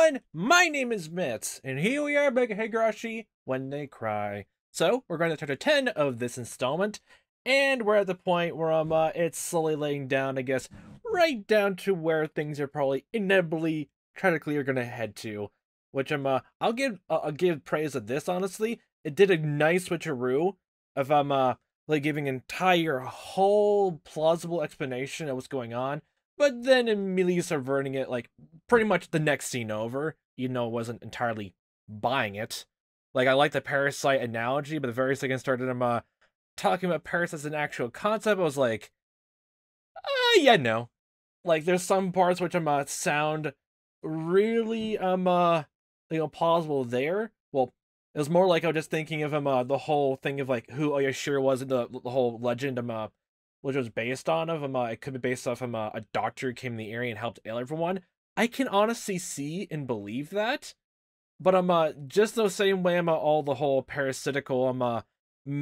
everyone, my name is Mitz, and here we are back at Higurashi When They Cry. So, we're going to chapter 10 of this installment, and we're at the point where it's slowly laying down, I guess, right down to where things are probably inevitably, tragically are going to head to. Which I'll give praise of this, honestly. It did a nice switcheroo of, like giving an entire whole plausible explanation of what's going on, but then immediately subverting it, like pretty much the next scene over. Wasn't entirely buying it. Like, I like the parasite analogy, but the very second I started talking about parasites as an actual concept, I was like, yeah, no. Like, there's some parts which sound really plausible there. Well, it was more like I was just thinking of the whole thing of like who Oyashiro was in the whole legend which was based on of it could be based off a doctor who came in the area and helped heal everyone. I can honestly see and believe that, but just the same way all the whole parasitical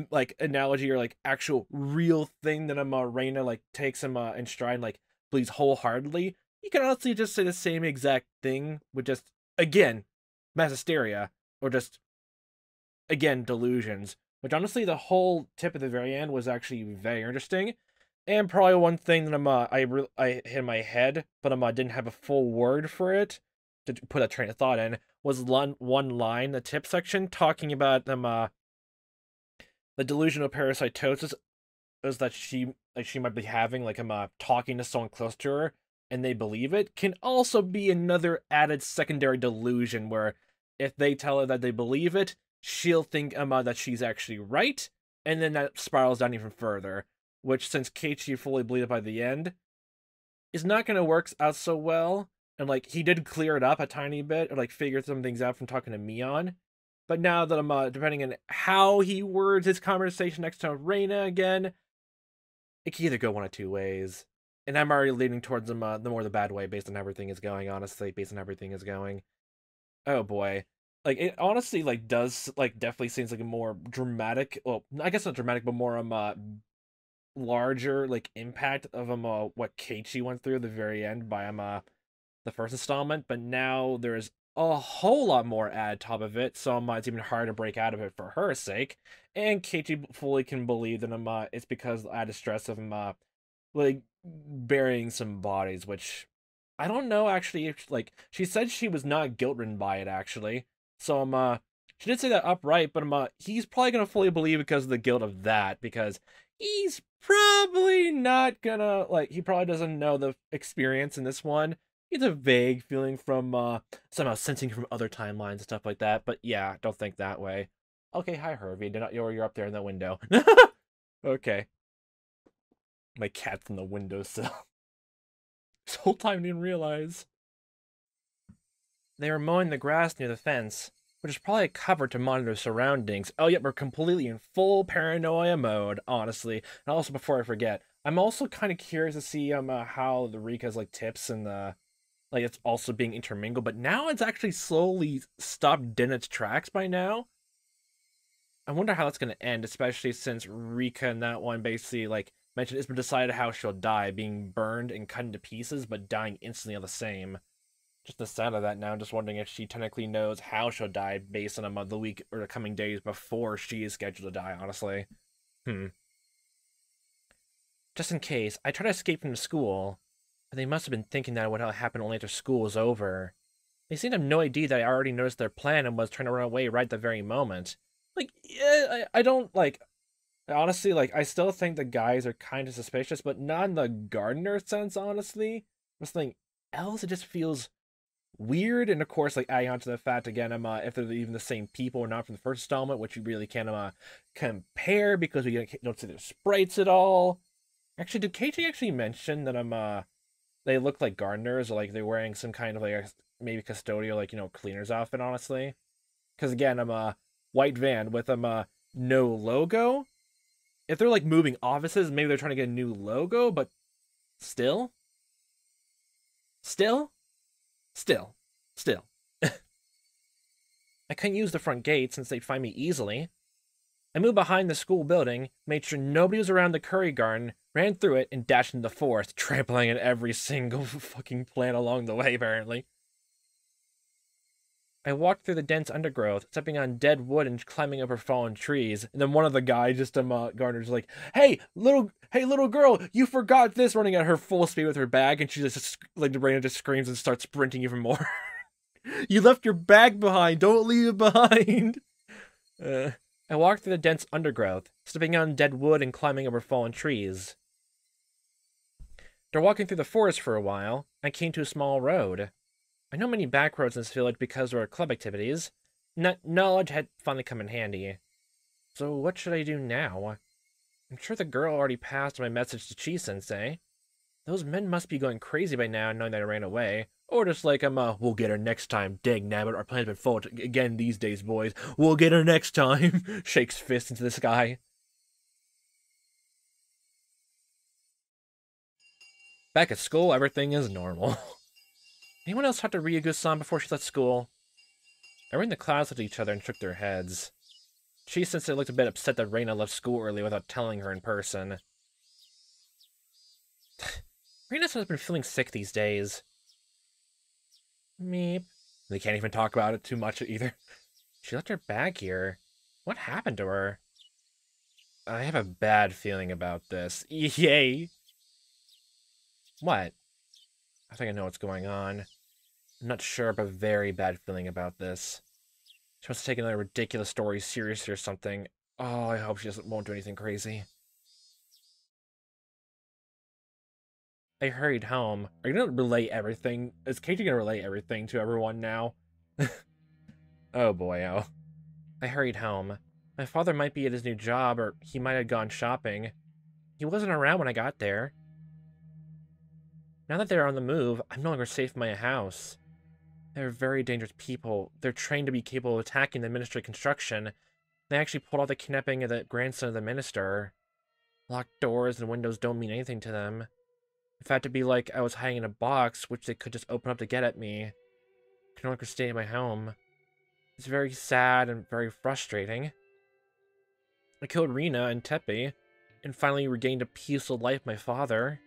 like analogy or like actual real thing that Reina like takes him in stride and like believes wholeheartedly. You can honestly just say the same exact thing with just again mass hysteria or just again delusions. Which honestly, the whole tip at the very end was actually very interesting. And probably one thing that I hit in my head, but didn't have a full word for it to put a train of thought in, was one line, the tip section, talking about the delusion of parasitosis is that she might be having like talking to someone close to her and they believe it, can also be another added secondary delusion where if they tell her that they believe it, she'll think that she's actually right, and then that spirals down even further. Which, since Keiichi fully believed it by the end, is not going to work out so well. And, like, he did clear it up a tiny bit, or, like, figure some things out from talking to Mion. But now that I'm, depending on how he words his conversation next to Reina again, it can either go one of two ways. And I'm already leaning towards the more the bad way based on how everything is going, honestly, based on how everything is going. Oh, boy. Like, it honestly, like, does, like, definitely seems like a more dramatic, well, I guess not dramatic, but more, larger like impact of what Keiichi went through at the very end by the first installment, but now there's a whole lot more add top of it, so it's even harder to break out of it for her sake. And Keiichi fully can believe that it's because added stress of like burying some bodies, which I don't know actually if like she said she was not guilt ridden by it actually. So she did say that upright, but he's probably gonna fully believe because of the guilt of that, because he's probably not gonna like he probably doesn't know the experience in this one. It's a vague feeling from somehow sensing from other timelines and stuff like that. But yeah, don't think that way. Okay, hi Hervey. You're up there in that window. Okay. My cat's in the windowsill. This whole time didn't realize. They were mowing the grass near the fence, which is probably a cover to monitor surroundings. Oh, yep, we're completely in full paranoia mode, honestly. And also, before I forget, I'm also kind of curious to see how the Rika's like tips and the like it's also being intermingled. But now it's actually slowly stopped in its tracks by now. I wonder how that's gonna end, especially since Rika in that one basically like mentioned it's been decided how she'll die, being burned and cut into pieces, but dying instantly all the same. Just the sound of that now, I'm just wondering if she technically knows how she'll die based on the week or the coming days before she is scheduled to die, honestly. Just in case, I tried to escape from the school, but they must have been thinking that it would happen only after school was over. They seemed to have no idea that I already noticed their plan and was trying to run away right at the very moment. Like, yeah, I don't, like, honestly, like, I still think the guys are kind of suspicious, but not in the gardener sense, honestly. Something else, it just feels weird, and of course, like adding on to the fact again, if they're even the same people or not from the first installment, which you really can't compare because we don't see their sprites at all. Actually, did KJ actually mention that they look like gardeners or like they're wearing some kind of like maybe custodial like cleaner's outfit? Honestly, because again, I'm a white van with no logo. If they're like moving offices, maybe they're trying to get a new logo, but still. Still. I couldn't use the front gate since they'd find me easily. I moved behind the school building, made sure nobody was around the curry garden, ran through it, and dashed into the forest, trampling at every single fucking plant along the way, apparently. I walked through the dense undergrowth, stepping on dead wood and climbing over fallen trees. And then one of the guys, Gardner's like, hey, little girl, you forgot this," running at her full speed with her bag, and she just, like, Raina just screams and starts sprinting even more. "You left your bag behind, don't leave it behind." I walked through the dense undergrowth, stepping on dead wood and climbing over fallen trees. After walking through the forest for a while, I came to a small road. I know many back roads in this village because of our club activities. Knowledge had finally come in handy. So what should I do now? I'm sure the girl already passed my message to Chi-sensei. Those men must be going crazy by now, knowing that I ran away. Or just like, we'll get her next time. Dang nabbit, our plan's been full again these days, boys. We'll get her next time. Shakes fist into the sky. Back at school, everything is normal. Anyone else talk to Ryugu-san before she left school? Everyone in the class looked at each other and shook their heads. Chi-sensei looked a bit upset that Reina left school early without telling her in person. Reina's been feeling sick these days. Meep. They can't even talk about it too much either. She left her bag here. What happened to her? I have a bad feeling about this. Yay! What? I think I know what's going on. I'm not sure, but a very bad feeling about this. She wants to take another ridiculous story seriously or something. Oh, I hope she won't do anything crazy. I hurried home. Are you gonna relay everything? Is Keiichi gonna relay everything to everyone now? Oh boy, oh. I hurried home. My father might be at his new job, or he might have gone shopping. He wasn't around when I got there. Now that they're on the move, I'm no longer safe in my house. They're very dangerous people. They're trained to be capable of attacking the Ministry of Construction. They actually pulled off the kidnapping of the grandson of the minister. Locked doors and windows don't mean anything to them. In fact, it'd be like I was hiding in a box, which they could just open up to get at me. I can no longer stay in my home. It's very sad and very frustrating. I killed Rina and Tepe, and finally regained a peaceful life with my father.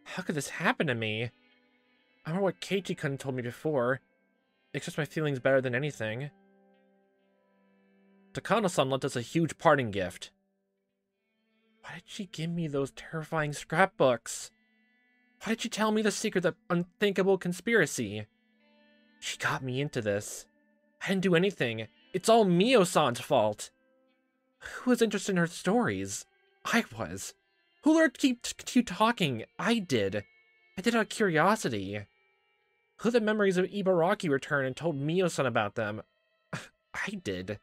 How could this happen to me? I remember what Keiichi-kun told me before. It expressed my feelings better than anything. Takano-san left us a huge parting gift. Why did she give me those terrifying scrapbooks? Why did she tell me the secret of the unthinkable conspiracy? She got me into this. I didn't do anything. It's all Mio-san's fault. Who was interested in her stories? I was. Who let her keep talking? I did. I did out of curiosity. Who let the memories of Ibaraki return and told Mio-san about them? I did.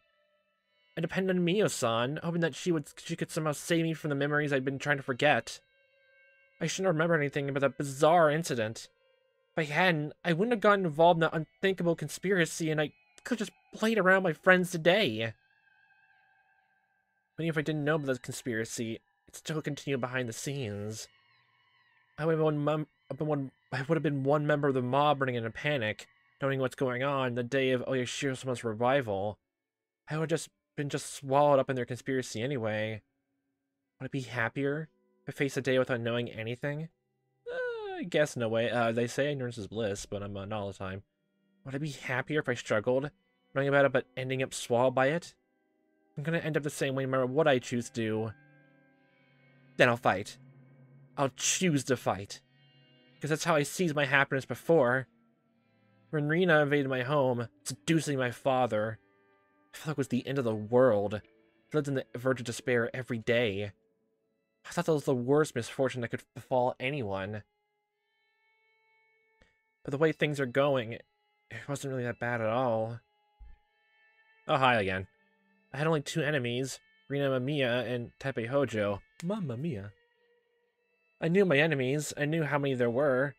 I depended on Mio-san, hoping that she could somehow save me from the memories I'd been trying to forget. I shouldn't remember anything about that bizarre incident. If I hadn't, I wouldn't have gotten involved in that unthinkable conspiracy, and I could have just played around with my friends today. But even if I didn't know about the conspiracy, it still continued behind the scenes. I would have been one member of the mob running in a panic, knowing what's going on the day of Oyashiro-sama's revival. I would have been swallowed up in their conspiracy anyway. Would I be happier if I faced a day without knowing anything? I guess no way. They say ignorance is bliss, but I'm not all the time. Would I be happier if I struggled, knowing about it but ending up swallowed by it? I'm gonna end up the same way no matter what I choose to do. Then I'll fight. I'll choose to fight. Because that's how I seized my happiness before. When Rina invaded my home, seducing my father, I felt like it was the end of the world. I lived in the verge of despair every day. I thought that was the worst misfortune that could befall anyone. But the way things are going, it wasn't really that bad at all. Oh, hi again. I had only 2 enemies, Rina Mamiya and Tepe Hojo. Mamma mia. I knew my enemies. I knew how many there were.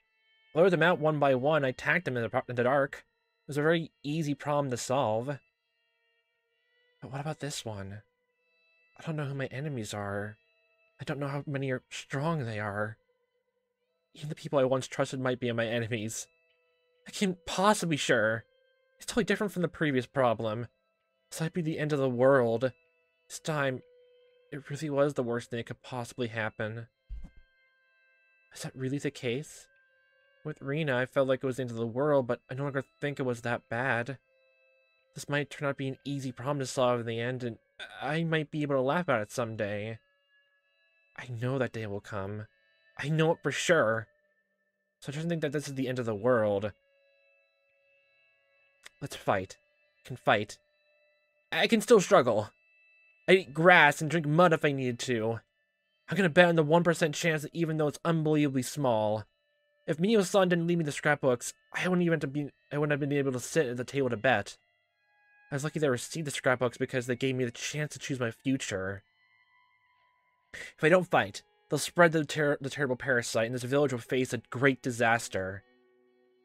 I lured them out one by one. I attacked them in the dark. It was a very easy problem to solve. But what about this one? I don't know who my enemies are. I don't know how many are strong they are. Even the people I once trusted might be my enemies. I can't possibly be sure. It's totally different from the previous problem. This might be the end of the world. This time, it really was the worst thing that could possibly happen. Is that really the case? With Rina, I felt like it was the end of the world, but I no longer think it was that bad. This might turn out to be an easy problem to solve in the end, and I might be able to laugh about it someday. I know that day will come. I know it for sure. So I just think that this is the end of the world. Let's fight. I can fight. I can still struggle. I eat grass and drink mud if I needed to. I'm gonna bet on the 1% chance that even though it's unbelievably small. If Mio-san didn't leave me the scrapbooks, I wouldn't have been able to sit at the table to bet. I was lucky that I received the scrapbooks because they gave me the chance to choose my future. If I don't fight, they'll spread the terrible parasite, and this village will face a great disaster.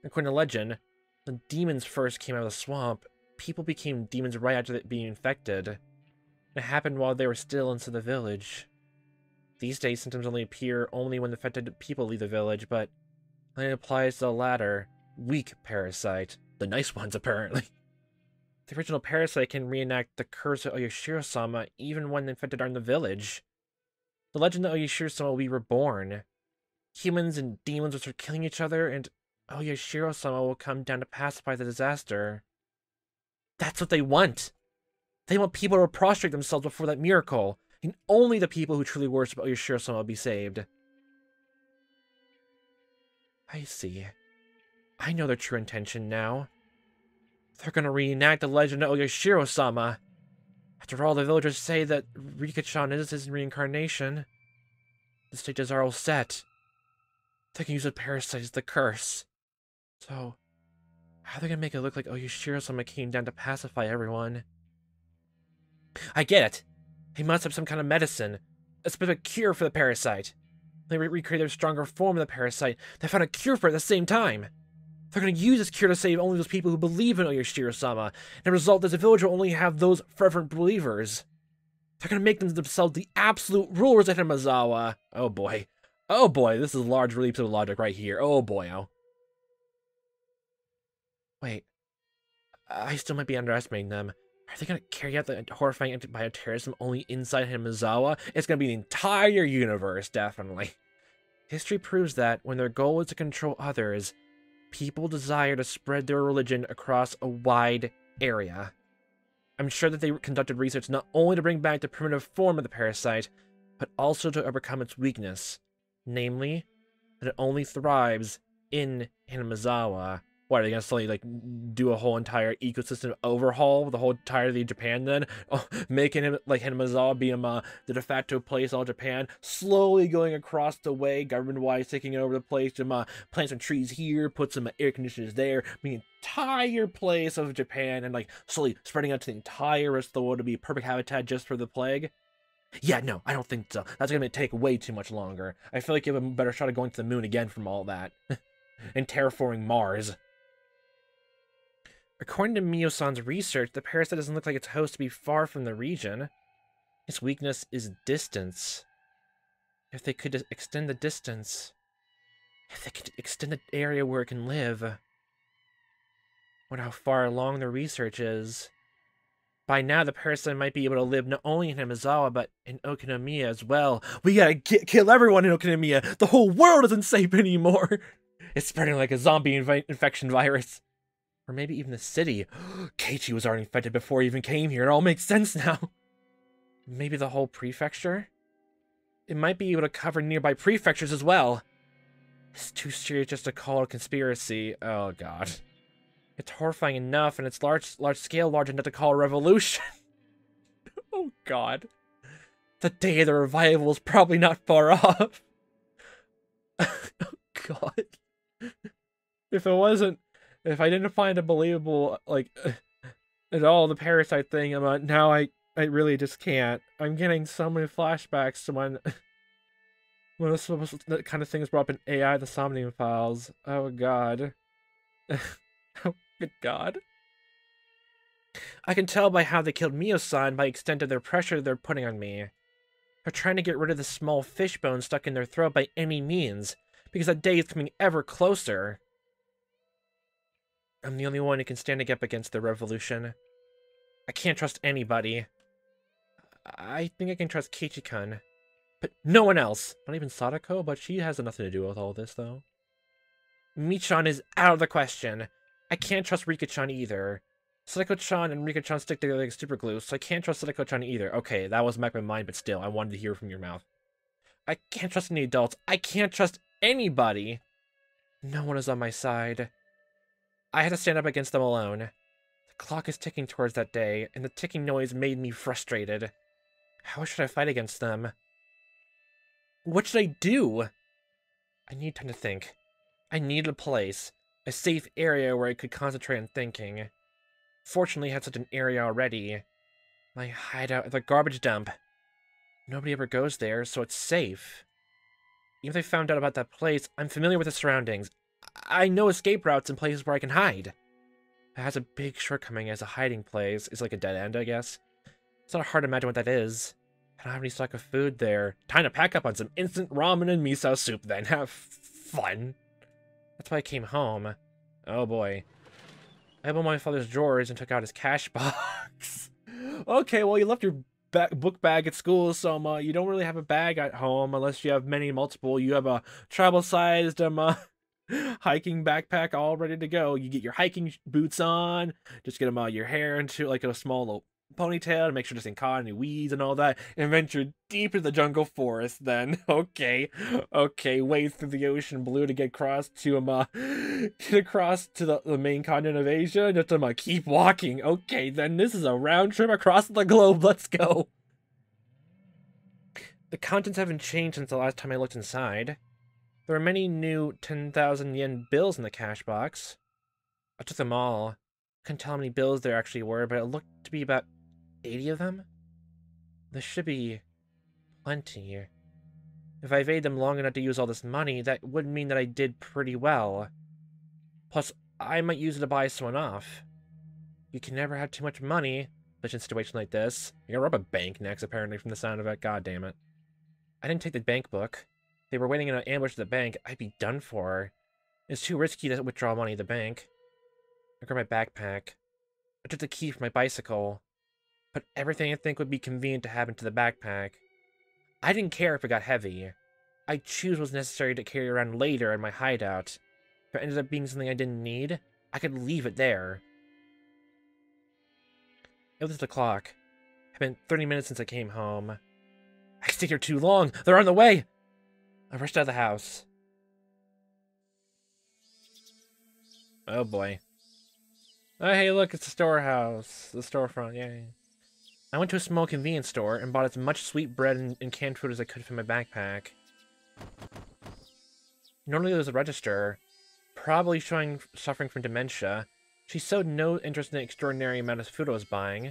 According to legend, when demons first came out of the swamp, people became demons right after being infected. It happened while they were still inside the village. These days, symptoms only appear only when infected people leave the village, but it applies to the latter, weak parasite. The nice ones, apparently. The original parasite can reenact the curse of Oyashiro-sama even when the infected are in the village. The legend of Oyashiro-sama will be reborn. Humans and demons will start killing each other, and Oyashiro-sama will come down to pacify the disaster. That's what they want! They want people to prostrate themselves before that miracle, and only the people who truly worship Oyashiro-sama will be saved. I see. I know their true intention now. They're gonna reenact the legend of Oyashiro-sama. After all, the villagers say that Rika-chan is his reincarnation. The stages are all set. They can use the parasite as the curse. So, how are they gonna make it look like Oyashiro-sama came down to pacify everyone? I get it. He must have some kind of medicine. A specific cure for the parasite. They recreated a stronger form of the parasite. They found a cure for it at the same time. They're going to use this cure to save only those people who believe in Oyashiro-sama. And the result is the village will only have those fervent believers. They're going to make themselves the absolute rulers at Hinamizawa. Oh boy. Oh boy, this is large leaps of logic right here. Oh boy, oh. Wait. I still might be underestimating them. Are they going to carry out the horrifying bioterrorism only inside Hinamizawa? It's going to be the entire universe, definitely. History proves that when their goal is to control others, people desire to spread their religion across a wide area. I'm sure that they conducted research not only to bring back the primitive form of the parasite, but also to overcome its weakness. Namely, that it only thrives in Hinamizawa. What, are they gonna suddenly, like, do a whole entire ecosystem overhaul with the whole entirety of Japan then? Oh, making him, like, Hinamizawa be the de facto place of all Japan, slowly going across the way, government-wise, taking over the place, plant some trees here, put some air conditioners there, the entire place of Japan, and, like, slowly spreading out to the entire rest of the world to be a perfect habitat just for the plague? Yeah, no, I don't think so. That's gonna take way too much longer. I feel like you have a better shot of going to the moon again from all that. And terraforming Mars. According to Mio-san's research, the parasite doesn't look like its host to be far from the region. Its weakness is distance. If they could extend the distance... If they could extend the area where it can live... I wonder how far along the research is. By now, the parasite might be able to live not only in Hinamizawa, but in Okinomiya as well. We gotta kill everyone in Okinomiya! The whole world isn't safe anymore! It's spreading like a zombie infection virus. Or maybe even the city. Keiichi was already infected before he even came here. It all makes sense now. Maybe the whole prefecture? It might be able to cover nearby prefectures as well. It's too serious just to call it a conspiracy. Oh god. It's horrifying enough, and it's large scale, large enough to call a revolution. Oh god. The day of the revival is probably not far off. Oh god. If I didn't find it believable, like, at all, the parasite thing, now I really just can't. I'm getting so many flashbacks to when that kind of thing is brought up in AI, the Somnium Files. Oh, God. Oh, good God. I can tell by how they killed Mio-san by the extent of their pressure they're putting on me. They're trying to get rid of the small fishbone stuck in their throat by any means, because that day is coming ever closer. I'm the only one who can stand up against the revolution. I can't trust anybody. I think I can trust Keiichi-kun. But no one else. Not even Sadako, but she has nothing to do with all this, though. Michan is out of the question. I can't trust Rika-chan either. Sadako-chan and Rika-chan stick together like super glue, so I can't trust Sadako-chan either. Okay, that was back in my mind, but still, I wanted to hear from your mouth. I can't trust any adults. I can't trust anybody. No one is on my side. I had to stand up against them alone. The clock is ticking towards that day, and the ticking noise made me frustrated. How should I fight against them? What should I do? I need time to think. I needed a place, a safe area where I could concentrate on thinking. Fortunately, I had such an area already. My hideout at the garbage dump. Nobody ever goes there, so it's safe. Even if I found out about that place, I'm familiar with the surroundings. I know escape routes and places where I can hide. It has a big shortcoming as a hiding place. It's like a dead end, I guess. It's not hard to imagine what that is. I don't have any stock of food there. Time to pack up on some instant ramen and miso soup then. Have fun. That's why I came home. Oh boy. I opened my father's drawers and took out his cash box. Okay, well, you left your book bag at school, so you don't really have a bag at home unless you have multiple. You have a travel-sized hiking backpack all ready to go. You get your hiking boots on, just get your hair into like a small little ponytail to make sure it doesn't caught any weeds and all that, and venture deep into the jungle forest then. Okay, wade through the ocean blue to get across to the main continent of Asia, and just keep walking. Okay, then this is a round trip across the globe. Let's go. The contents haven't changed since the last time I looked inside. There are many new 10,000 yen bills in the cash box. I took them all. Couldn't tell how many bills there actually were, but it looked to be about 80 of them? There should be plenty. If I evade them long enough to use all this money, that would mean that I did pretty well. Plus, I might use it to buy someone off. You can never have too much money, especially in a situation like this. You're gonna rob a bank next, apparently, from the sound of it. God damn it. I didn't take the bank book. If they were waiting in an ambush at the bank, I'd be done for. It's too risky to withdraw money at the bank. I grabbed my backpack. I took the key from my bicycle. Put everything I think would be convenient to have into the backpack. I didn't care if it got heavy. I'd choose what was necessary to carry around later in my hideout. If it ended up being something I didn't need, I could leave it there. It was the clock. It's been 30 minutes since I came home. I stayed here too long. They're on the way. I rushed out of the house. Oh boy. Oh hey, look, it's the storehouse. The storefront, yay. I went to a small convenience store and bought as much sweet bread and canned food as I could from my backpack. Normally there's a register, probably suffering from dementia. She showed no interest in the extraordinary amount of food I was buying.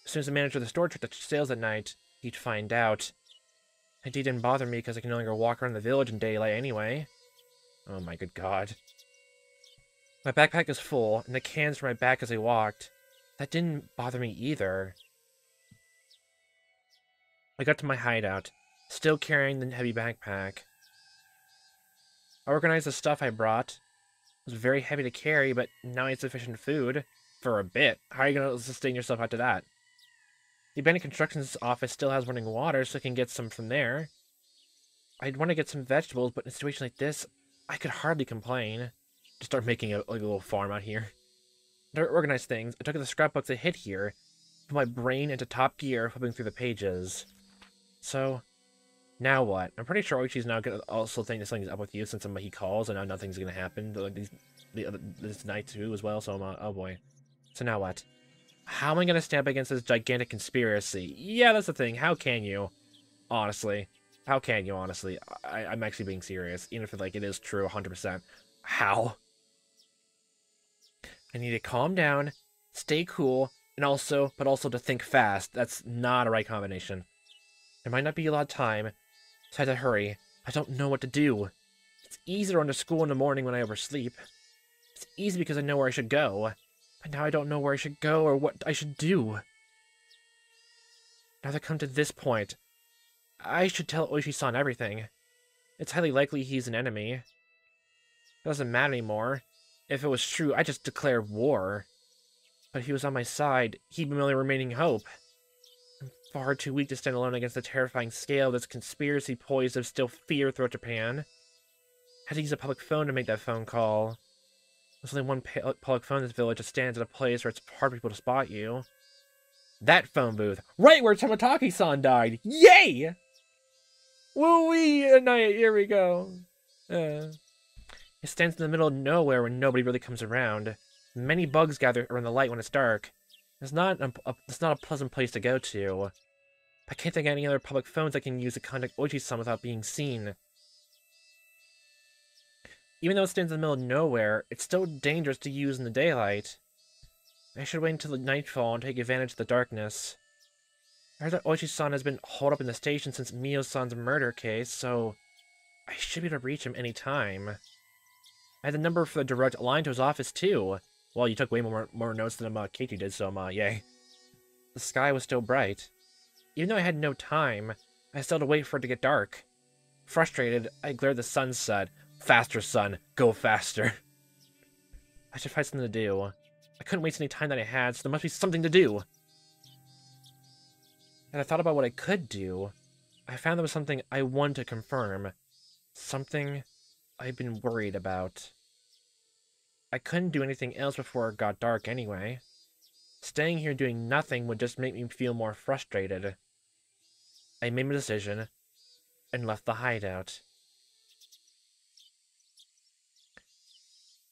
As soon as the manager of the store took the sales at night, he'd find out. It didn't bother me because I can no longer walk around the village in daylight anyway. Oh my good god. My backpack is full, and the cans were my back as I walked. That didn't bother me either. I got to my hideout, still carrying the heavy backpack. I organized the stuff I brought. It was very heavy to carry, but now I had sufficient food. For a bit. How are you going to sustain yourself after that? The abandoned construction office still has running water, so I can get some from there. I'd want to get some vegetables, but in a situation like this, I could hardly complain. Just start making a little farm out here. To organize things, I took the scrapbooks I hid here, put my brain into top gear, flipping through the pages. So, now what? I'm pretty sure Oichi's now going to also think something's up with you since he calls, and now nothing's going to happen. Like this night too as well, so oh boy. So now what? How am I going to stand up against this gigantic conspiracy? Yeah, that's the thing. How can you? Honestly. How can you, honestly? I'm actually being serious. Even if it is true 100%. How? I need to calm down, stay cool, but also to think fast. That's not a right combination. There might not be a lot of time, so I have to hurry. I don't know what to do. It's easy to run to school in the morning when I oversleep. It's easy because I know where I should go. But now I don't know where I should go or what I should do. Now that I've come to this point, I should tell Oishi-san everything. It's highly likely he's an enemy. It doesn't matter anymore. If it was true, I'd just declare war. But if he was on my side, he'd be my only remaining hope. I'm far too weak to stand alone against the terrifying scale of this conspiracy poised to instill fear throughout Japan. I had to use a public phone to make that phone call. There's only one public phone in this village that stands at a place where it's hard for people to spot you. That phone booth. Right where Tomotaki-san died! Yay! Woo-wee! Here we go. It stands in the middle of nowhere when nobody really comes around. Many bugs gather around the light when it's dark. It's not a pleasant place to go to. I can't think of any other public phones I can use to contact Oichi-san without being seen. Even though it stands in the middle of nowhere, it's still dangerous to use in the daylight. I should wait until the nightfall and take advantage of the darkness. I heard that Oichi-san has been holed up in the station since Mio-san's murder case, so I should be able to reach him any time. I had the number for the direct line to his office, too. Well, you took way more notes than Keiichi did, so yay. The sky was still bright. Even though I had no time, I still had to wait for it to get dark. Frustrated, I glared at the sunset. Faster, son. Go faster. I should find something to do. I couldn't waste any time that I had, so there must be something to do. As I thought about what I could do, I found there was something I wanted to confirm. Something I've been worried about. I couldn't do anything else before it got dark anyway. Staying here doing nothing would just make me feel more frustrated. I made my decision and left the hideout.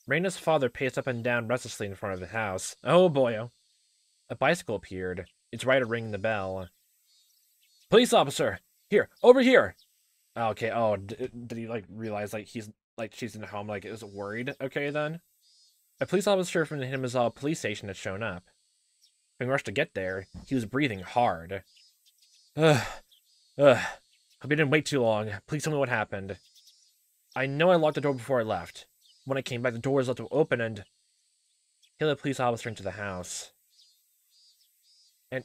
Reina's father paced up and down restlessly in front of the house. Oh boy. A bicycle appeared, its rider ringing the bell. Police officer! Here! Over here! Okay, oh, did he, realize, she's in home, is worried? Okay, then. A police officer from the Hinamizawa police station had shown up. Having rushed to get there, he was breathing hard. Hope you didn't wait too long. Please tell me what happened. I know I locked the door before I left. When I came back, the door was left open and... He led the police officer into the house. And,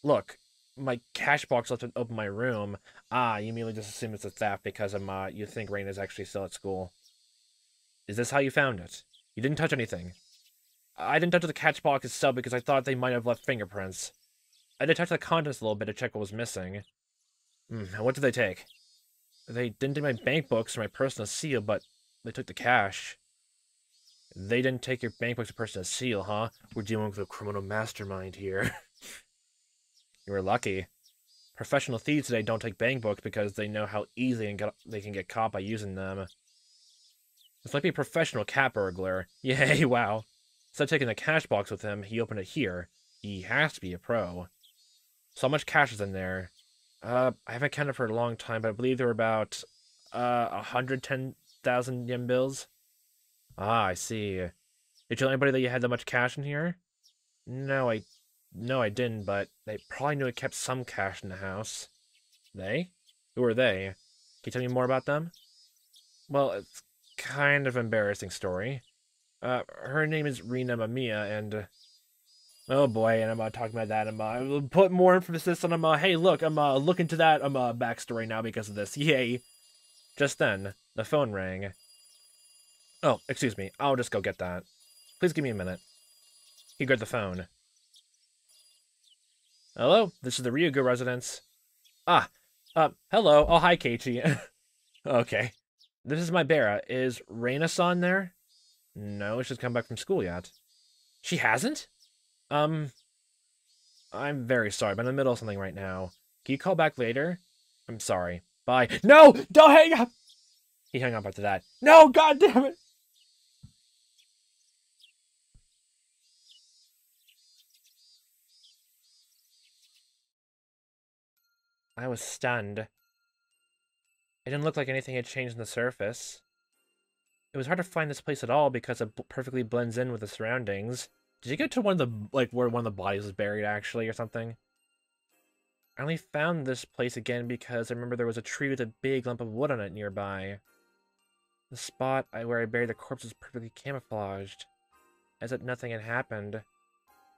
look, my cash box left open in my room. Ah, you immediately just assume it's a theft because you think Reina's actually still at school. Is this how you found it? You didn't touch anything. I didn't touch the cash box itself because I thought they might have left fingerprints. I did touch the contents a little bit to check what was missing. What did they take? They didn't take my bank books or my personal seal, but they took the cash. They didn't take your bank books or personal seal, huh? We're dealing with a criminal mastermind here. You were lucky. Professional thieves today don't take bank books because they know how easily they can get caught by using them. This might be a professional cat burglar. Yay, wow. Instead of taking the cash box with him, he opened it here. He has to be a pro. So much cash is in there. I haven't counted for a long time, but I believe there were about 110,000 yen bills. Ah, I see. Did you tell anybody that you had that much cash in here? No, I didn't, but they probably knew I kept some cash in the house. They? Who are they? Can you tell me more about them? Well, it's kind of an embarrassing story. Her name is Rina Mamiya, and... oh boy, and I'm talking about that. I'm put more emphasis on hey look, I'm looking to that backstory now because of this. Yay. Just then, the phone rang. Oh, excuse me, I'll just go get that. Please give me a minute. He grabbed the phone. Hello, this is the Ryugu residence. Ah, hello. Oh, hi, Keiichi. Okay. This is Maebara. Is Reina-san there? No, she's come back from school yet. She hasn't? I'm very sorry, but I'm in the middle of something right now. Can you call back later? I'm sorry. Bye. No! Don't hang up! He hung up after that. No, god damn it! I was stunned. It didn't look like anything had changed on the surface. It was hard to find this place at all because it perfectly blends in with the surroundings. Did you get to one of the, where one of the bodies was buried, actually, or something? I only found this place again because I remember there was a tree with a big lump of wood on it nearby. The spot where I buried the corpse was perfectly camouflaged, as if nothing had happened.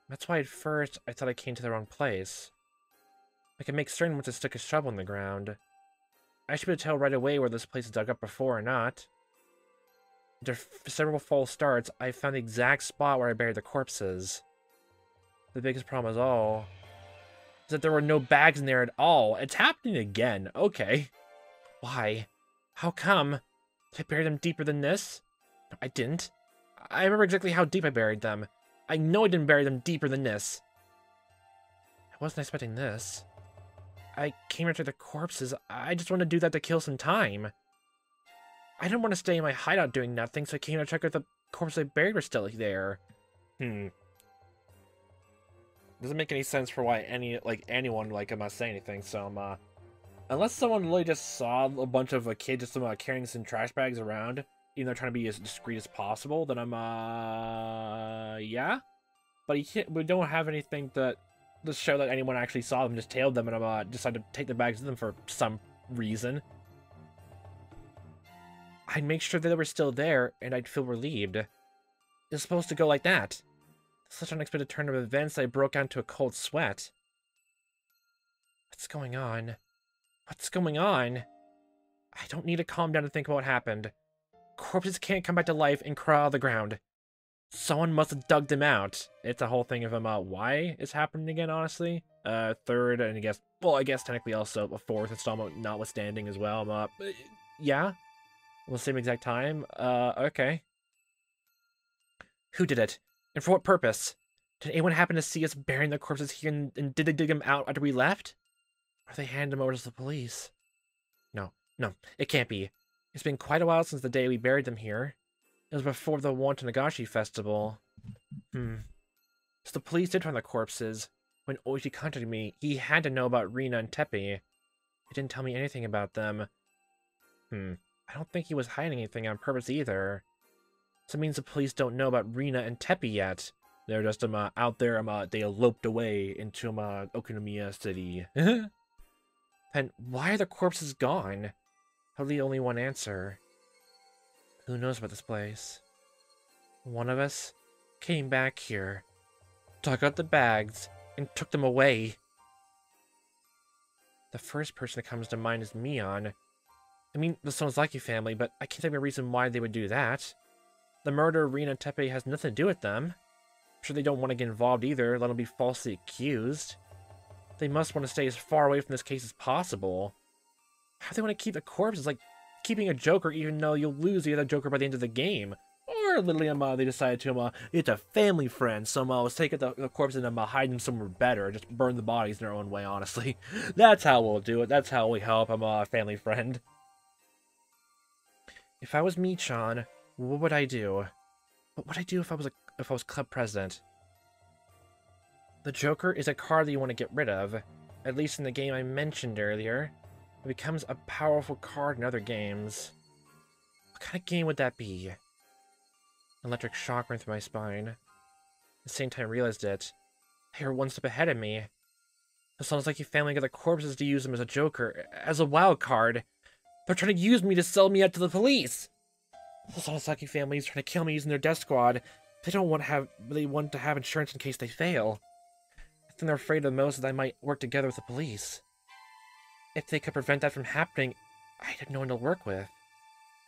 That's why at first I thought I came to the wrong place. I could make certain once I stuck a shovel in the ground. I should be able to tell right away where this place is dug up before or not. After several false starts, I found the exact spot where I buried the corpses. The biggest problem of all is that there were no bags in there at all. It's happening again. Okay. Why? How come? Did I bury them deeper than this? No, I didn't. I remember exactly how deep I buried them. I know I didn't bury them deeper than this. I wasn't expecting this. I came after the corpses. I just wanted to do that to kill some time. I didn't want to stay in my hideout doing nothing, so I came to check if the corpses I buried were still there. Doesn't make any sense for why anyone must say anything, so unless someone really just saw a bunch of kids just carrying some trash bags around, even though trying to be as discreet as possible, then yeah. But we don't have anything to show that anyone actually saw them, just tailed them, and decided to take the bags with them for some reason. I'd make sure that they were still there, and I'd feel relieved. It's supposed to go like that. Such an unexpected turn of events, I broke out into a cold sweat. What's going on? What's going on? I don't need to calm down to think about what happened. Corpses can't come back to life and crawl out of the ground. Someone must have dug them out. It's a whole thing of why it's happening again, honestly. Third, and I guess technically also a fourth installment notwithstanding as well. Yeah. The same exact time. Okay. Who did it? And for what purpose? Did anyone happen to see us burying the corpses here, and did they dig them out after we left? Or they handed them over to the police? No, it can't be. It's been quite a while since the day we buried them here. It was before the Nagashi festival. So the police did find the corpses. When Oishi contacted me, he had to know about Rina and Teppei. He didn't tell me anything about them. I don't think he was hiding anything on purpose either. So it means the police don't know about Rina and Teppei yet. They're just out there. They eloped away into Okonomiya City. And why are the corpses gone? Probably only one answer. Who knows about this place? One of us came back here, dug out the bags, and took them away. The first person that comes to mind is Mion. I mean, the Sonozaki family, but I can't think of a reason why they would do that. The murder of Rina and Teppei has nothing to do with them. I'm sure they don't want to get involved either, let them be falsely accused. They must want to stay as far away from this case as possible. How do they want to keep the corpses? Like keeping a Joker, even though you'll lose the other Joker by the end of the game. Or literally, they decided to, it's a family friend, so let's take the corpses and hide them somewhere better. Just burn the bodies in their own way, honestly. That's how we'll do it. That's how we help a family friend. If I was Michan, what would I do? What would I do if I was club president? The Joker is a card that you want to get rid of. At least in the game I mentioned earlier. It becomes a powerful card in other games. What kind of game would that be? Electric shock ran through my spine. At the same time I realized it. They were one step ahead of me. It sounds like your family got the corpses to use them as a Joker, as a wild card. They're trying to use me to sell me out to the police! The Sonozaki family is trying to kill me using their death squad. They want to have insurance in case they fail. The thing they're afraid of most is that I might work together with the police. If they could prevent that from happening, I'd have no one to work with.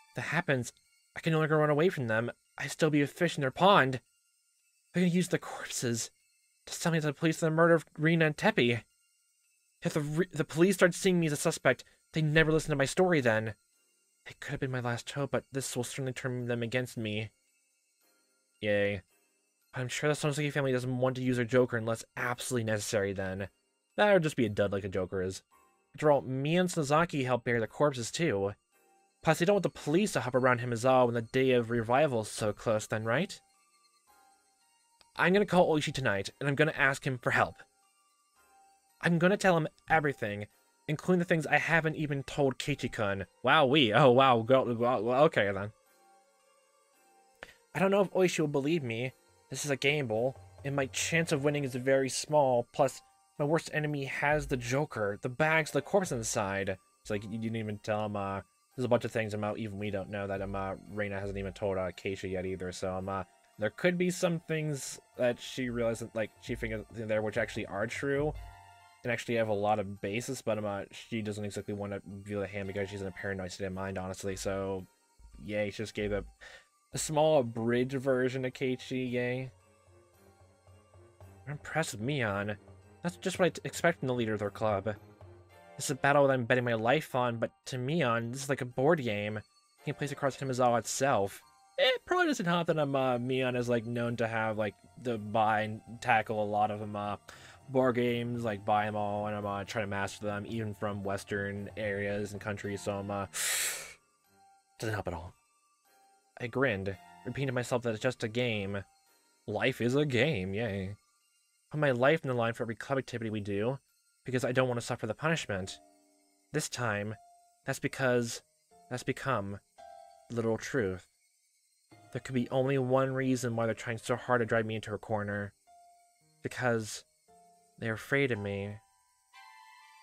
If that happens, I can no longer run away from them. I'd still be a fish in their pond. They're gonna use the corpses to sell me to the police for the murder of Rina and Teppei. If the police start seeing me as a suspect, they'd never listen to my story then. It could have been my last hope, but this will certainly turn them against me. Yay. But I'm sure the Sonozaki family doesn't want to use their Joker unless absolutely necessary then. That would just be a dud like a Joker is. After all, me and Sonozaki helped bury the corpses too. Plus, they don't want the police to hop around Hinamizawa when the day of revival is so close then, right? I'm gonna call Oishi tonight, and I'm gonna ask him for help. I'm gonna tell him everything, including the things I haven't even told Keiichi-kun. Oh wow, okay then. I don't know if Oishi will believe me. This is a gamble, and my chance of winning is very small, plus my worst enemy has the Joker, the bags, the corpse inside. It's like, you didn't even tell him, there's a bunch of things even we don't know that, Reina hasn't even told, Keiichi yet either, so, there could be some things that she realizes, she figures there which actually are true, and actually have a lot of basis, but, she doesn't exactly want to reveal the hand because she's in a paranoid state of mind, honestly, so, yay, she just gave a small abridged version of Keiichi, yay. I'm impressed with Mion. That's just what I expect from the leader of their club. This is a battle that I'm betting my life on, but to Mion, this is like a board game. He plays across Hinamizawa itself. probably doesn't help that Mion is, like, known to have, like, to buy and tackle a lot of board games, like, buy them all, and I'm trying to master them, even from Western areas and countries, so doesn't help at all. I grinned, repeating to myself that it's just a game. Life is a game, yay. Put my life in the line for every club activity we do, because I don't want to suffer the punishment. This time, that's become literal truth. There could be only one reason why they're trying so hard to drive me into a corner. Because they're afraid of me.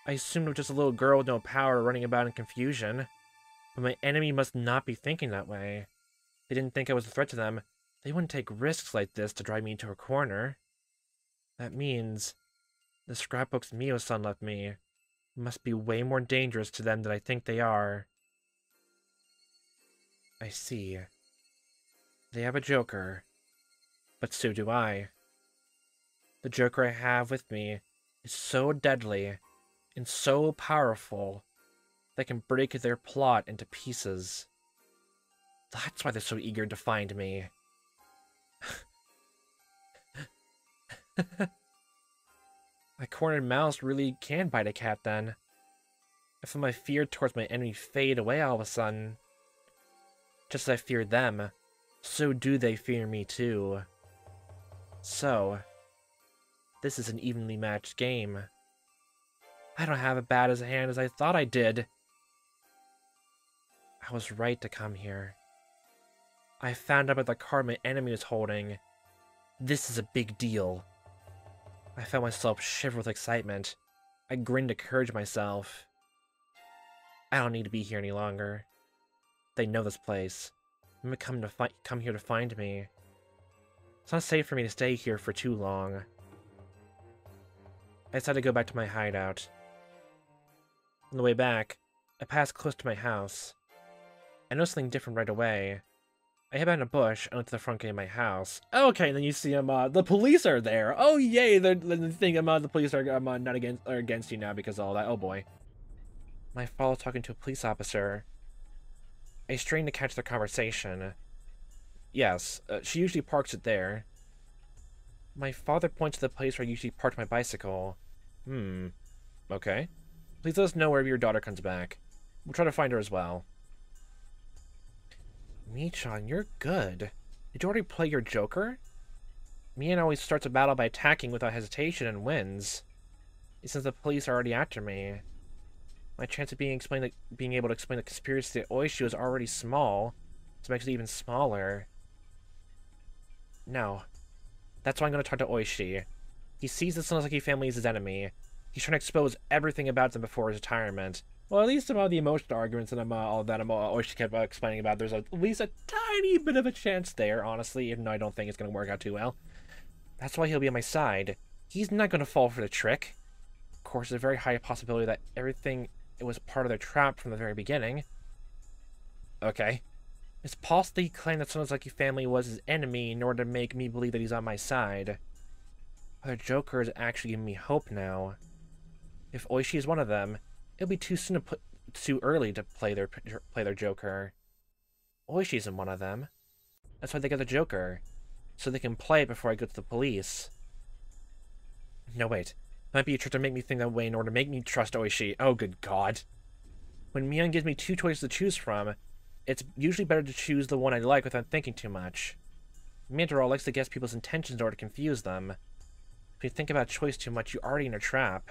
I assumed it was just a little girl with no power running about in confusion. But my enemy must not be thinking that way. They didn't think I was a threat to them. They wouldn't take risks like this to drive me into a corner. That means the scrapbooks Mio-san left me must be way more dangerous to them than I think they are. I see. They have a joker, but so do I. The joker I have with me is so deadly and so powerful that I can break their plot into pieces. That's why they're so eager to find me. My cornered mouse really can bite a cat then. I feel my fear towards my enemy fade away all of a sudden. Just as I fear them, so do they fear me too. So, this is an evenly matched game. I don't have as bad as a hand as I thought I did. I was right to come here. I found out about the card my enemy was holding. This is a big deal. I felt myself shiver with excitement. I grinned to encourage myself. I don't need to be here any longer. They know this place. I'm gonna come here to find me. It's not safe for me to stay here for too long. I decided to go back to my hideout. On the way back, I passed close to my house. I noticed something different right away. I hid behind a bush and went to the front gate of my house. Okay, and then you see the police are there. Oh yay, the thing the police are not against you now because of all that. Oh boy. My father was talking to a police officer. I strained to catch their conversation. Yes, she usually parks it there. My father points to the place where I usually parked my bicycle. Okay. Please let us know wherever your daughter comes back. We'll try to find her as well. Michan, you're good. Did you already play your Joker? Mian always starts a battle by attacking without hesitation and wins. Since the police are already after me, my chance of being able to explain the conspiracy to Oishi was already small, so it makes it even smaller. No. That's why I'm going to talk to Oishi. He sees the Sonosaki family as his enemy. He's trying to expose everything about them before his retirement. Well, at least about the emotional arguments and all that Oishi kept explaining about, there's at least a tiny bit of a chance there, honestly, even though I don't think it's going to work out too well. That's why he'll be on my side. He's not going to fall for the trick. Of course, there's a very high possibility that everything was part of their trap from the very beginning. Okay. It's possible he claimed that Sonosaki family was his enemy in order to make me believe that he's on my side. But the Joker is actually giving me hope now. If Oishi is one of them, it'll be too early to play their Joker. Oishi isn't one of them. That's why they got the Joker, so they can play it before I go to the police. No, wait. It might be a trick to make me think that way in order to make me trust Oishi. Oh, good God. When Mion gives me two choices to choose from, it's usually better to choose the one I like without thinking too much. Mantaro likes to guess people's intentions in order to confuse them. If you think about choice too much, you're already in a trap.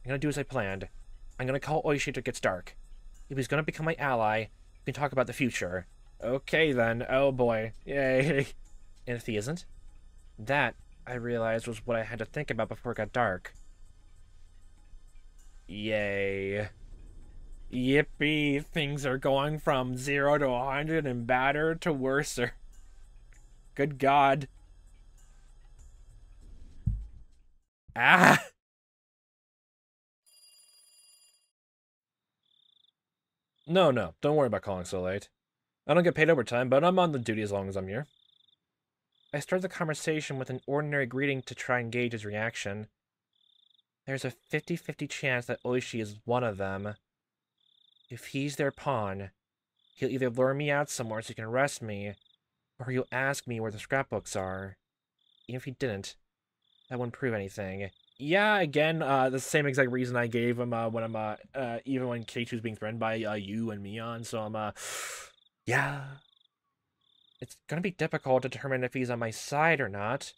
I'm gonna do as I planned. I'm gonna call Oishi after it gets dark. If he's gonna become my ally, we can talk about the future. Okay then, oh boy. Yay. And if he isn't? That, I realized, was what I had to think about before it got dark. Yay. Yippee, things are going from 0 to 100 and better to worser. Good God. Ah! No, don't worry about calling so late. I don't get paid overtime, but I'm on the duty as long as I'm here. I started the conversation with an ordinary greeting to try and gauge his reaction. There's a 50-50 chance that Oishi is one of them. If he's their pawn, he'll either lure me out somewhere so he can arrest me, Or he'll ask me where the scrapbooks are. Even if he didn't, that wouldn't prove anything. Yeah, again, the same exact reason I gave him when even when Keiichi was being threatened by you and Mion. So yeah, it's gonna be difficult to determine if he's on my side or not.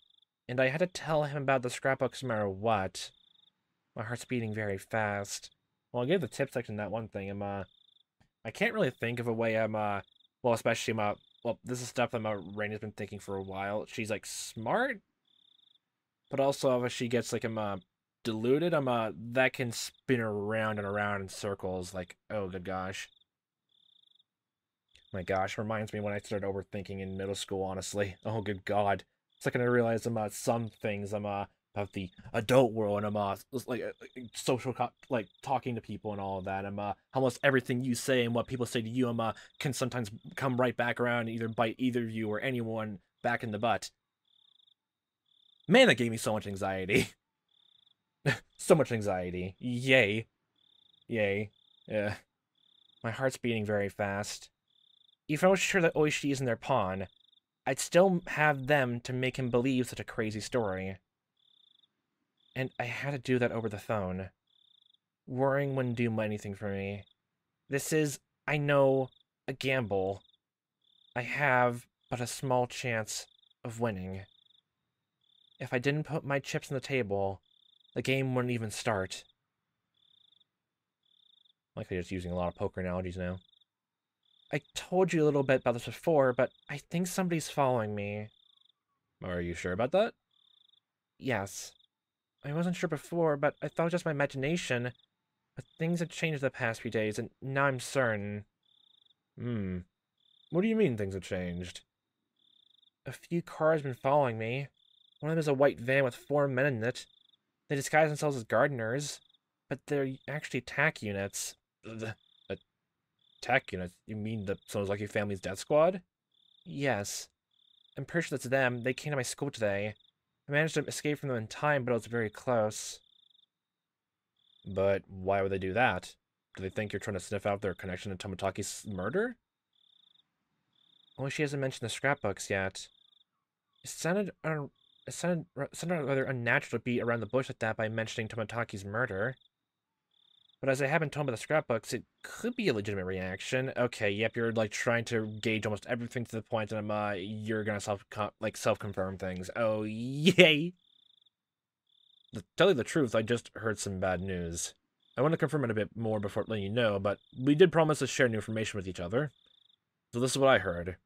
And I had to tell him about the scrapbooks no matter what. My heart's beating very fast. Well, I gave the tip section that one thing. I can't really think of a way well, especially well, this is stuff that Raina's been thinking for a while. She's like smart, but also if she gets like deluded, that can spin around and around in circles. Like, oh good gosh. My gosh, reminds me when I started overthinking in middle school, honestly. Oh good god. It's like I realize some things about the adult world, and like social like talking to people and all of that. Almost everything you say and what people say to you, can sometimes come right back around and either bite either of you or anyone back in the butt. Man, that gave me so much anxiety. So much anxiety. Yay. Yay. Yeah. My heart's beating very fast. If I was sure that Oishi is in their pawn, I'd still have them to make him believe such a crazy story. And I had to do that over the phone. Worrying wouldn't do anything for me. This is, I know, a gamble. I have but a small chance of winning. If I didn't put my chips on the table, the game wouldn't even start. Like they're just using a lot of poker analogies now. I told you a little bit about this before, but I think somebody's following me. Are you sure about that? Yes. I wasn't sure before, but I thought it was just my imagination. But things have changed the past few days, and now I'm certain. What do you mean things have changed? A few cars have been following me. One of them is a white van with 4 men in it. They disguise themselves as gardeners, but they're actually attack units. Attack units? You mean the Sonozaki family's death squad? Yes. I'm pretty sure that's them. They came to my school today. I managed to escape from them in time, but it was very close. But why would they do that? Do they think you're trying to sniff out their connection to Tomotaki's murder? Well, she hasn't mentioned the scrapbooks yet. It sounded rather unnatural to beat around the bush like that by mentioning Tomotaki's murder. But as I haven't told him about the scrapbooks, it could be a legitimate reaction. Okay, yep, you're like trying to gauge almost everything to the point that you're gonna self-confirm things. Oh yay! To tell you the truth, I just heard some bad news. I want to confirm it a bit more before letting you know, but we did promise to share new information with each other. So this is what I heard.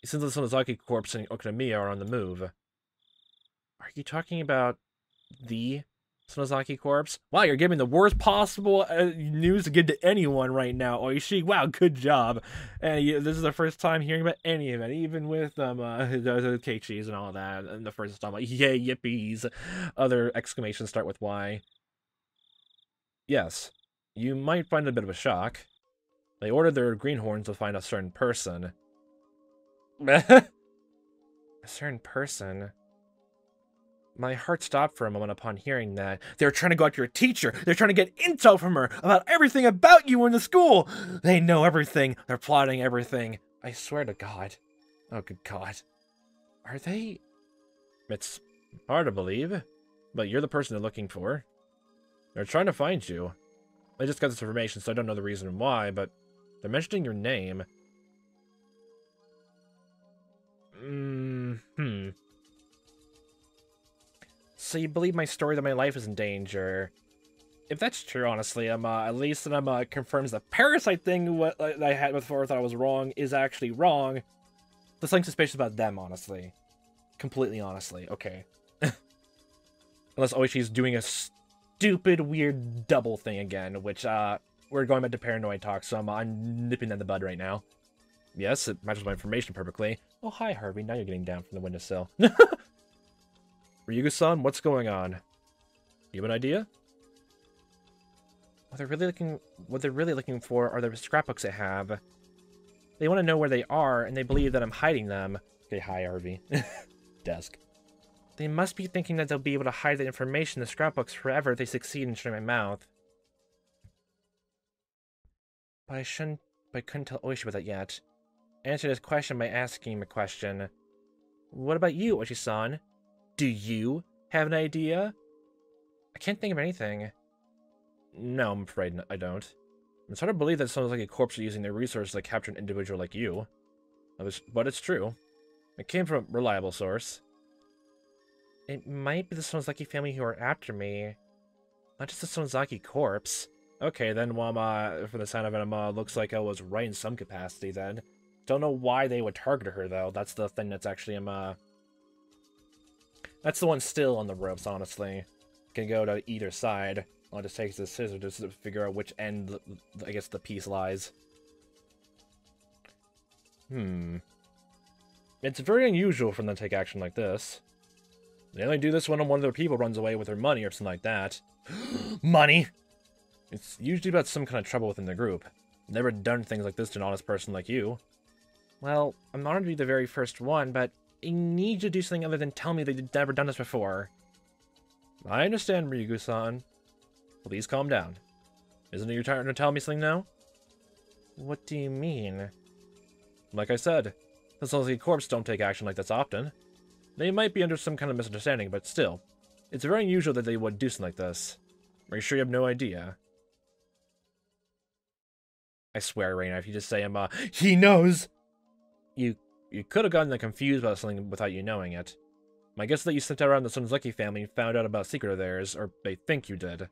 It seems the Sonozaki Corps and Okinamiya are on the move. Are you talking about the Sonozaki Corps? Wow, you're giving the worst possible news to give to anyone right now, Oishi. Wow, good job. And this is the first time hearing about any of it, even with the Keiichis and all that. And the first time, like, yay, yippies. Other exclamations start with Y. Yes, you might find it a bit of a shock. They ordered their greenhorns to find a certain person. A certain person? My heart stopped for a moment upon hearing that. They're trying to go after your teacher. They're trying to get intel from her about everything about you in the school. They know everything. They're plotting everything. I swear to God. Oh, good God. Are they? It's hard to believe, but you're the person they're looking for. They're trying to find you. I just got this information, so I don't know the reason why, but they're mentioning your name. So you believe my story that my life is in danger? If that's true, honestly, at least that confirms the parasite thing what I had before thought I was wrong is actually wrong. There's something suspicious about them, honestly. Completely honestly, okay. Unless Oishi's doing a stupid, weird double thing again, which, we're going back to paranoid talk, so I'm nipping in the bud right now. Yes, it matches my information perfectly. Oh, hi, Harvey. Now you're getting down from the windowsill. Ryugu-san, what's going on? You have an idea? What they're really looking for are the scrapbooks I have. They want to know where they are, and they believe that I'm hiding them. Okay, hi, Harvey. Desk. They must be thinking that they'll be able to hide the information in the scrapbooks forever if they succeed in shutting my mouth. But I couldn't tell Oishi about that yet. answer this question by asking him a question. What about you, Oshi-san? Do you have an idea? I can't think of anything. No, I'm afraid I don't. It's hard to believe that someone like a corpse are using their resources to capture an individual like you. But it's true. It came from a reliable source. It might be the Sonozaki family who are after me. Not just the Sonozaki corpse. Okay, then, well, from the sound of it, looks like I was right in some capacity, then. Don't know why they would target her, though. That's the thing that's actually, that's the one still on the ropes, honestly. Can go to either side. I'll just take the scissors just to figure out which end, I guess, the piece lies. It's very unusual for them to take action like this. They only do this when one of their people runs away with their money or something like that. Money! It's usually about some kind of trouble within the group. Never done things like this to an honest person like you. Well, I'm honored to be the very first one, but I need you to do something other than tell me that you've never done this before. I understand, Ryugu-san. Please calm down. Isn't it your turn to tell me something now? What do you mean? Like I said, the Sonozaki corpse don't take action like this often. They might be under some kind of misunderstanding, but still, it's very unusual that they would do something like this. Are you sure you have no idea? I swear, Reina, if you just say he knows! You could have gotten confused about something without you knowing it. My guess is that you sent out around the Sonozaki family and found out about a secret of theirs, or they think you did.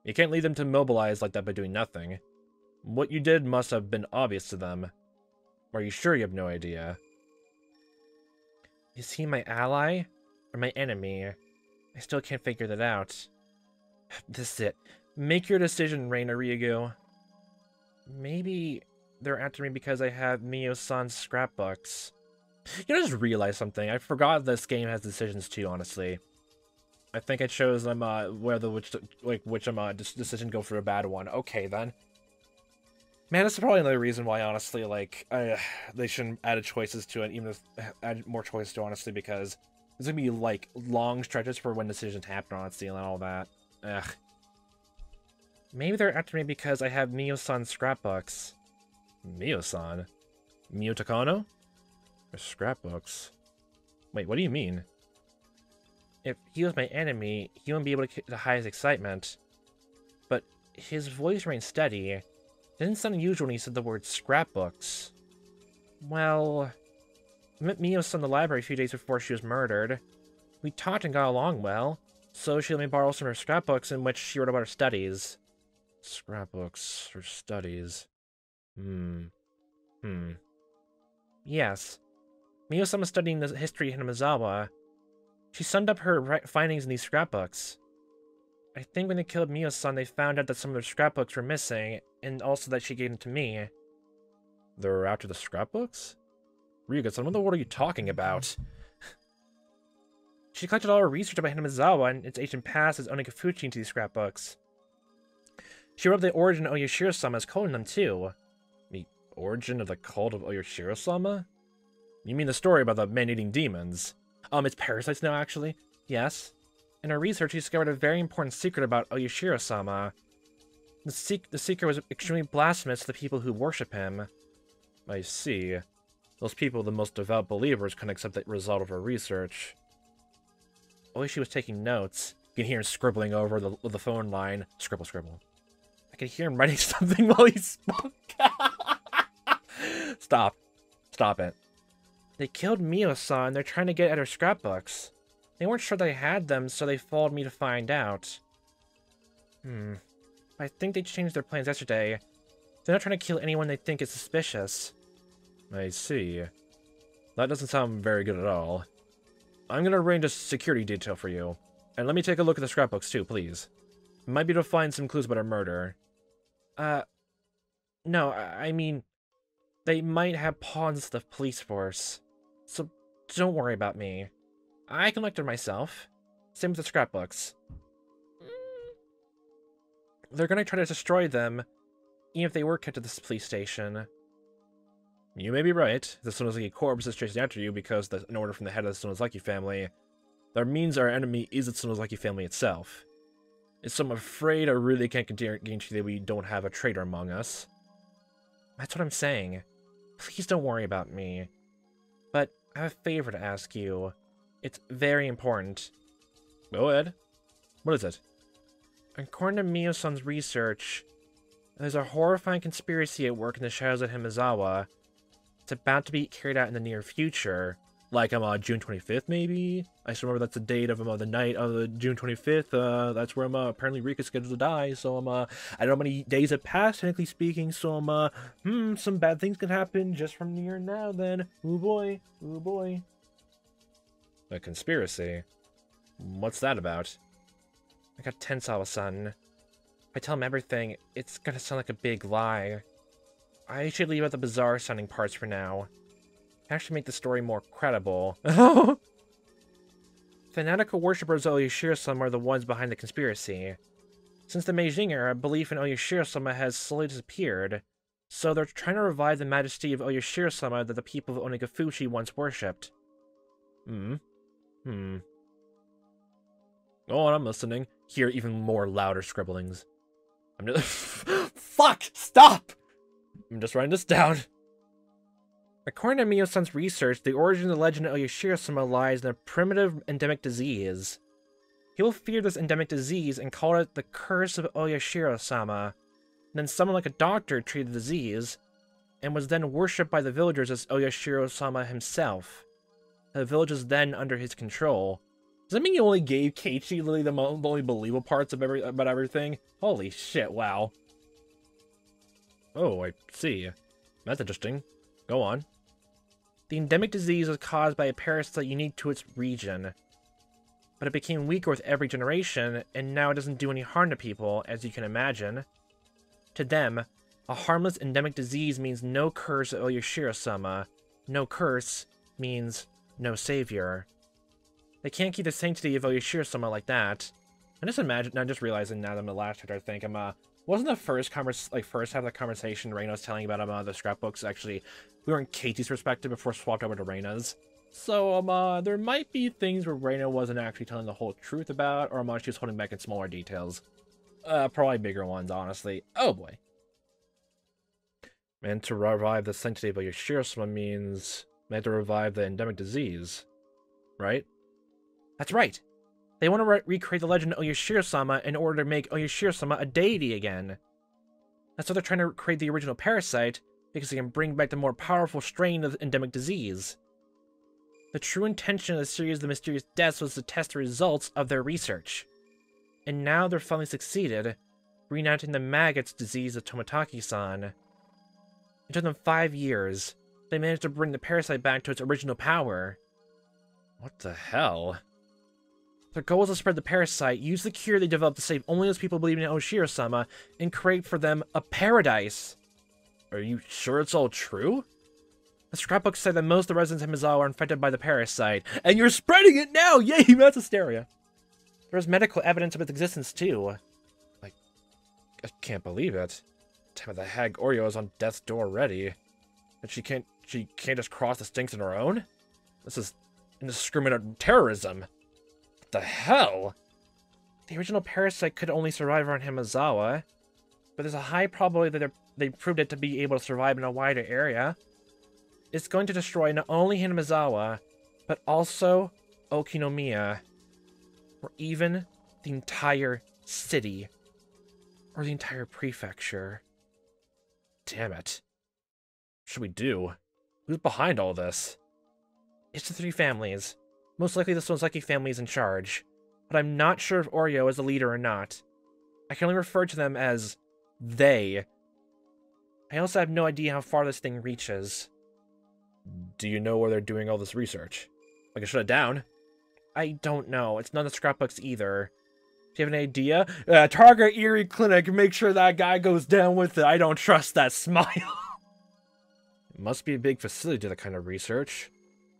You can't leave them to mobilize like that by doing nothing. What you did must have been obvious to them. Are you sure you have no idea? Is he my ally? Or my enemy? I still can't figure that out. This is it. Make your decision, Reina Ryugu. Maybe they're after me because I have Mio-san's scrapbooks. You know, I just realized something. I forgot this game has decisions too, honestly. I think I chose which decision go for a bad one. Okay, then. Man, that's probably another reason why, honestly, like, they shouldn't add choices to it, even if add more choices to it, honestly, because there's gonna be, like, long stretches for when decisions happen, honestly, and all that. Ugh. Maybe they're after me because I have Mio-san's scrapbooks. Mio-san? Mio Takano? Or scrapbooks? Wait, what do you mean? If he was my enemy, he wouldn't be able to hide his excitement. But his voice remained steady. It didn't sound unusual when he said the word scrapbooks. Well, I met Mio-san in the library a few days before she was murdered. We talked and got along well, so she let me borrow some of her scrapbooks in which she wrote about her studies. Scrapbooks, her studies. Yes. Mio-san was studying the history of Hinamizawa. She summed up her findings in these scrapbooks. I think when they killed Mio-san, they found out that some of their scrapbooks were missing, and also that she gave them to me. They're after the scrapbooks? Ryuga-san, what the world are you talking about? She collected all her research about Hinamizawa and its ancient past as Onikafuchi into these scrapbooks. She wrote the origin of Oyashiro-sama's calling them, too. The origin of the cult of Oyashiro-sama? You mean the story about the man-eating demons? It's parasites now, actually. Yes. In her research, she discovered a very important secret about Oyashiro-sama. The secret was extremely blasphemous to the people who worship him. I see. Those people, the most devout believers, couldn't accept the result of her research. Oishi was taking notes. You can hear him scribbling over the phone line. Scribble, scribble. I could hear him writing something while he spoke. Stop. Stop it. They killed Mio-san and they're trying to get at her scrapbooks. They weren't sure they had them, so they followed me to find out. I think they changed their plans yesterday. They're not trying to kill anyone they think is suspicious. I see. That doesn't sound very good at all. I'm gonna arrange a security detail for you. And let me take a look at the scrapbooks too, please. Might be able to find some clues about her murder. No, I mean, they might have pawns to the police force. So don't worry about me. I can lecture myself. Same with the scrapbooks. They're gonna try to destroy them, even if they were kept at this police station. You may be right. The Sonozaki corpse is chasing after you because an order from the head of the Sonozaki family. That means our enemy is the Sonozaki family itself. So I'm afraid I really can't guarantee that we don't have a traitor among us. That's what I'm saying. please don't worry about me. But I have a favor to ask you. It's very important. Go ahead. What is it? According to Mio-san's research, there's a horrifying conspiracy at work in the shadows of Hinamizawa. It's about to be carried out in the near future. Like, June 25th, maybe? I still remember that's the date of, the night of the June 25th. That's where, apparently Rika's scheduled to die. So, I don't know how many days have passed, technically speaking. So, some bad things can happen just from here and now, then. Ooh, boy. Ooh, boy. A conspiracy? What's that about? I got Tensawa-san. If I tell him everything, it's gonna sound like a big lie. I should leave out the bizarre-sounding parts for now. Actually make the story more credible. Fanatical worshippers of Oyashiro-sama are the ones behind the conspiracy. Since the Meijing era, belief in Oyashiro-sama has slowly disappeared, so they're trying to revive the majesty of Oyashiro-sama that the people of Onigafushi once worshipped. Go on, I'm listening. Hear even more louder scribblings. I'm just... Fuck! Stop! I'm just writing this down. According to Mio-san's research, the origin of the legend of Oyashiro-sama lies in a primitive endemic disease. People feared this endemic disease and called it the Curse of Oyashiro-sama. Then someone like a doctor treated the disease, and was then worshipped by the villagers as Oyashiro-sama himself. The village was then under his control. Does that mean you only gave Keiichi literally the only believable parts of about everything? Holy shit, wow. Oh, I see. That's interesting. Go on. The endemic disease was caused by a parasite unique to its region. But it became weaker with every generation, and now it doesn't do any harm to people, as you can imagine. To them, a harmless endemic disease means no curse of Oyashiro-sama. No curse means no savior. They can't keep the sanctity of Oyashiro-sama like that. I'm just realizing now that I'm the last chapter, I think wasn't the first half of the conversation Reina was telling about the scrapbooks actually we were in Keiichi's perspective before swapped over to Reina's. So there might be things where Reina wasn't actually telling the whole truth about, or she was holding back in smaller details. Probably bigger ones, honestly. Oh boy. And to revive the sanctity of Oyashiro-sama means they have to revive the endemic disease, right? That's right. They want to recreate the legend of Oyashiro-sama in order to make Oyashiro-sama a deity again. That's why they're trying to create the original parasite, because they can bring back the more powerful strain of the endemic disease. The true intention of the series of the mysterious deaths was to test the results of their research. And now they're finally succeeded, reuniting the maggots disease of Tomotaki-san. It took them 5 years. They managed to bring the parasite back to its original power. What the hell? Their goal was to spread the parasite, use the cure they developed to save only those people believing in Oyashiro-sama, and create for them a paradise. Are you sure it's all true? The scrapbook said that most of the residents of Mizawa are infected by the parasite, and you're spreading it now! Yay, mass hysteria! There was medical evidence of its existence, too. I can't believe it. Damn it, the hag Oreo is on death's door already. And she can't just cross the stinks on her own? This is indiscriminate terrorism. What the hell? The original parasite could only survive around Hinamizawa, but there's a high probability that they proved it to be able to survive in a wider area. It's going to destroy not only Hinamizawa, but also Okinomiya, or even the entire city, or the entire prefecture. Damn it. What should we do? Who's behind all this? It's the 3 families. Most likely the Sonzaki family is in charge, but I'm not sure if Oreo is the leader or not. I can only refer to them as they. I also have no idea how far this thing reaches. Do you know where they're doing all this research? I can shut it down. I don't know. It's none of the scrapbooks either. Do you have an idea? Target Erie Clinic. Make sure that guy goes down with it. I don't trust that smile. It must be a big facility to do that kind of research.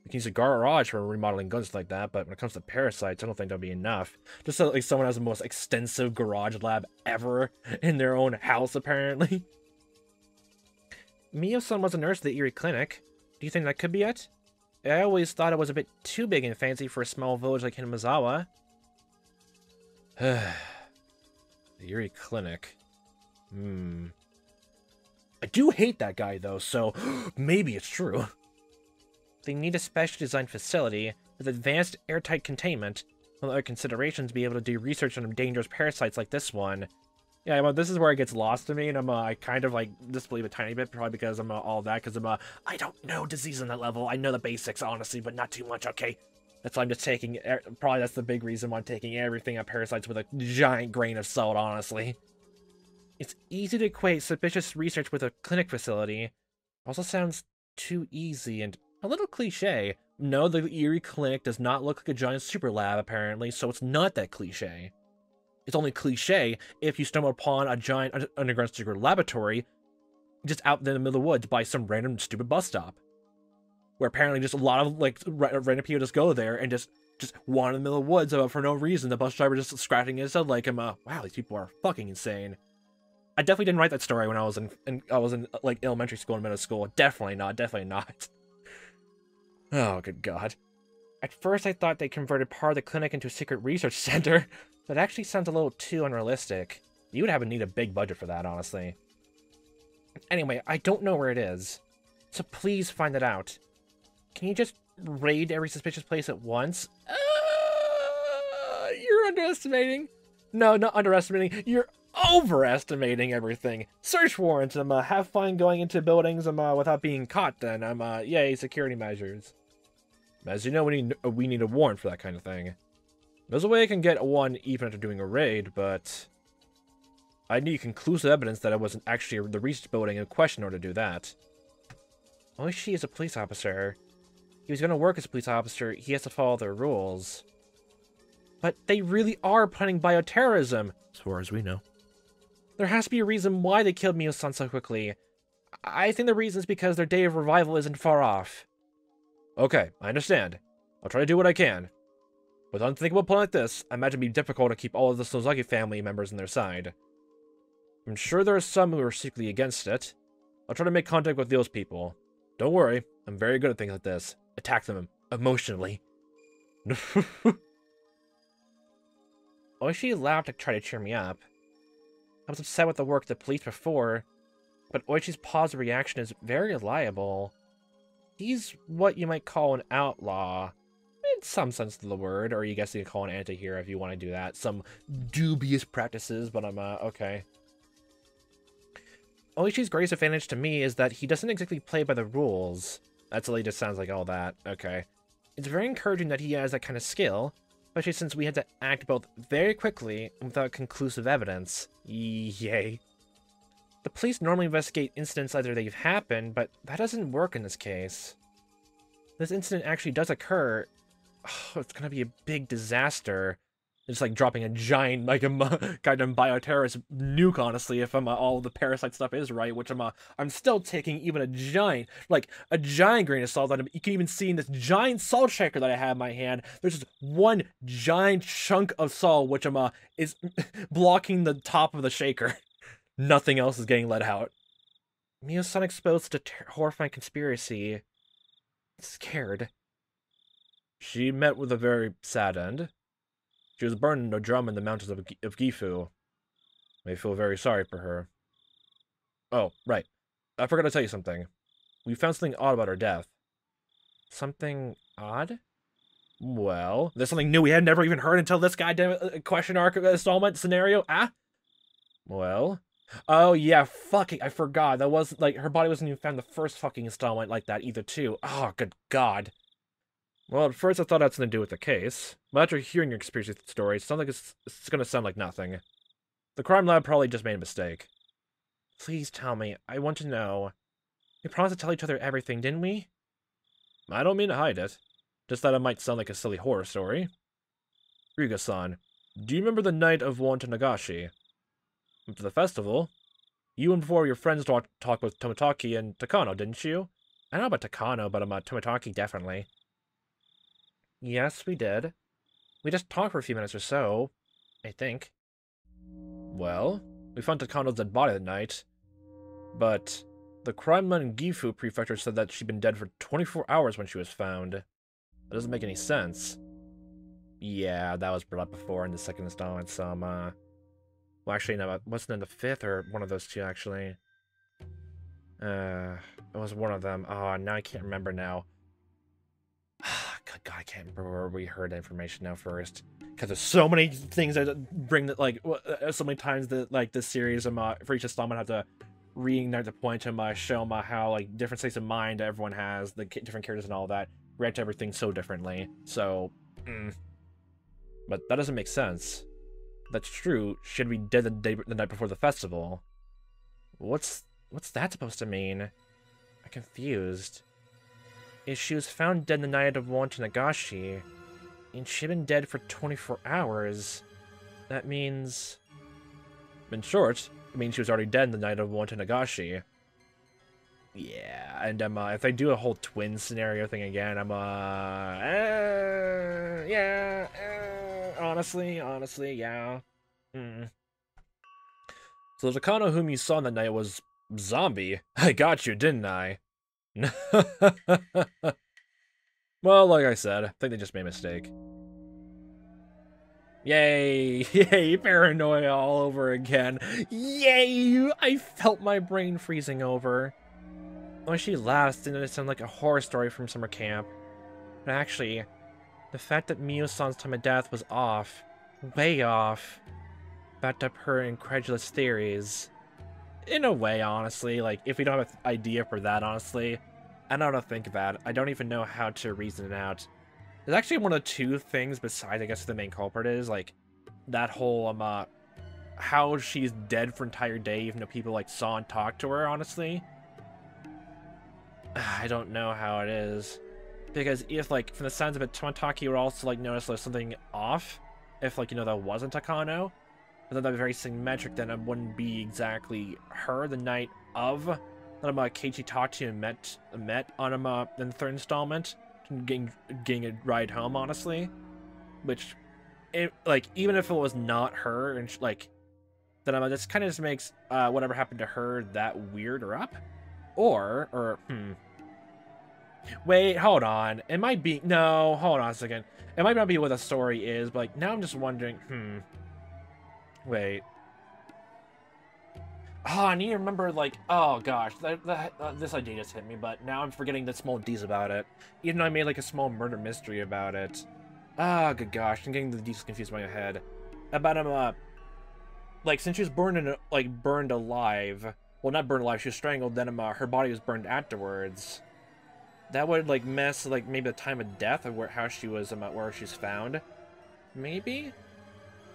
You can use a garage for remodeling guns like that, but when it comes to parasites, I don't think that'll be enough. Just so like someone has the most extensive garage lab ever in their own house, apparently. Mio-san was a nurse at the Erie Clinic. Do you think that could be it? I always thought it was a bit too big and fancy for a small village like Hinamizawa. The Erie Clinic. I do hate that guy, though, so maybe it's true. They need a specially designed facility with advanced airtight containment, with other considerations to be able to do research on dangerous parasites like this one. Yeah, well, this is where it gets lost to me, and I kind of, like, disbelieve a tiny bit, probably because I'm all that, because I don't know disease on that level. I know the basics, honestly, but not too much, okay? That's why I'm just taking, probably that's the big reason why I'm taking everything on parasites with a giant grain of salt, honestly. It's easy to equate suspicious research with a clinic facility. Also sounds too easy and a little cliche. No, the Eerie Clinic does not look like a giant super lab, apparently, so it's not that cliche. It's only cliche if you stumble upon a giant underground secret laboratory just out in the middle of the woods by some random stupid bus stop. Where apparently just a lot of, like, random people just go there and just wander in the middle of the woods for no reason. The bus driver just scratching his head like, wow, these people are fucking insane. I definitely didn't write that story when I was in like elementary school and middle school. Definitely not. Oh, good God. At first I thought they converted part of the clinic into a secret research center. That actually sounds a little too unrealistic. You would need a big budget for that, honestly. Anyway, I don't know where it is. So please find it out. Can you just raid every suspicious place at once? You're underestimating. No, not underestimating. You're overestimating everything. Search warrants, have fun going into buildings, without being caught then, yay, security measures. As you know, we need a warrant for that kind of thing. There's a way I can get one even after doing a raid, but I need conclusive evidence that I wasn't actually the research building in question in order to do that. Oishi is a police officer. He was going to work as a police officer, he has to follow their rules. But they really are planning bioterrorism, as far as we know. There has to be a reason why they killed Mio-san so quickly. I think the reason is because their day of revival isn't far off. Okay, I understand. I'll try to do what I can. With an unthinkable plan like this, I imagine it'd be difficult to keep all of the Sozaki family members on their side. I'm sure there are some who are secretly against it. I'll try to make contact with those people. Don't worry, I'm very good at things like this. Attack them emotionally. Oishi laughed to try to cheer me up. I was upset with the work of the police before, but Oishi's positive reaction is very reliable. He's what you might call an outlaw, in some sense of the word, or you guess you could call an anti-hero if you want to do that. Some dubious practices, but I'm, okay. Oishi's greatest advantage to me is that he doesn't exactly play by the rules. That's really just sounds like all that. Okay. It's very encouraging that he has that kind of skill, especially since we had to act both very quickly and without conclusive evidence. Yay. The police normally investigate incidents after they've happened, but that doesn't work in this case. This incident actually does occur. Oh, it's gonna be a big disaster. It's like dropping a giant, like, goddamn bioterrorist nuke, honestly, if all the parasite stuff is right, which I'm still taking even a giant grain of salt. You can even see in this giant salt shaker that I have in my hand, there's just one giant chunk of salt, which is blocking the top of the shaker. Nothing else is getting let out. Mio-san exposed to horrifying conspiracy. I'm scared. She met with a very sad end. She was burned in a drum in the mountains of Gifu. I feel very sorry for her. Oh, right. I forgot to tell you something. We found something odd about her death. Something odd? Well, there's something new we had never even heard until this goddamn question arc installment scenario. Well. Oh, yeah, fucking, I forgot. That was, like, her body wasn't even found in the first fucking installment like that either, too. Oh, good God. Well, at first I thought it had something to do with the case, but after hearing your conspiracy story, it sounds like it's gonna sound like nothing. The crime lab probably just made a mistake. Please tell me. I want to know. We promised to tell each other everything, didn't we? I don't mean to hide it. Just that it might sound like a silly horror story. Ryuga-san, do you remember the night of Nagashi? After the festival, you and 4 of your friends talked with Tomitaki and Takano, didn't you? I don't know about Takano, but Tomitaki definitely. Yes, we did. We just talked for a few minutes or so, I think. Well, we found Takano's dead body that night, but the crime lab in Gifu Prefecture said that she'd been dead for 24 hours when she was found. That doesn't make any sense. Yeah, that was brought up before in the second installment, so well, actually, no, it wasn't in the 5th or one of those two, actually. It was one of them. Oh, now I can't remember now. Good God, I can't remember where we heard that information now first. Because there's so many things that bring that, like, so many times that, like, this series, for each installment, I have to reignite the point to show how, like, different states of mind everyone has, the different characters and all that, react to everything so differently. So, But that doesn't make sense. That's true. Should be dead the night before the festival. What's that supposed to mean? I'm confused. If she was found dead the night of Nagashi, and she'd been dead for 24 hours, that means... In short, it means she was already dead the night of Nagashi. Yeah, and if they do a whole twin scenario thing again, honestly, yeah. So the Takano whom you saw that night was zombie. I got you, didn't I? Well, like I said, I think they just made a mistake. Yay! Yay! Paranoia all over again. Yay! I felt my brain freezing over. When she laughs, didn't it sound like a horror story from summer camp? But actually, the fact that Mio-san's time of death was off, way off, backed up her incredulous theories. In a way, honestly, like, if we don't have an idea for that, honestly, I don't know how to think about it. I don't even know how to reason it out. There's actually one of the two things besides, I guess, the main culprit is, like, that whole, how she's dead for an entire day, even though people, like, saw and talked to her, honestly. I don't know how it is. Because if, like, from the sounds of it, Tomataki would also, like, notice there's something off. If, like, you know, that wasn't Takano. But then that'd be very symmetric, then it wouldn't be exactly her the night of that Keiichi talked to and met on in the third installment. Getting a ride home, honestly. Which, like, even if it was not her, and like, then this kind of just makes whatever happened to her that weirder up. Or, Wait, hold on. It might be... No, hold on a second. It might not be what the story is, but, like, now I'm just wondering, Wait. Oh, I need to remember, like... Oh, gosh. This idea just hit me, but now I'm forgetting the small details about it. Even though I made, like, a small murder mystery about it. Ah, good gosh. I'm getting the details confused in my head. About him, like, since she was burned alive... Well, not burned alive, she was strangled, then her body was burned afterwards. That would, like, mess, like, maybe the time of death of how she was, where she's found. Maybe?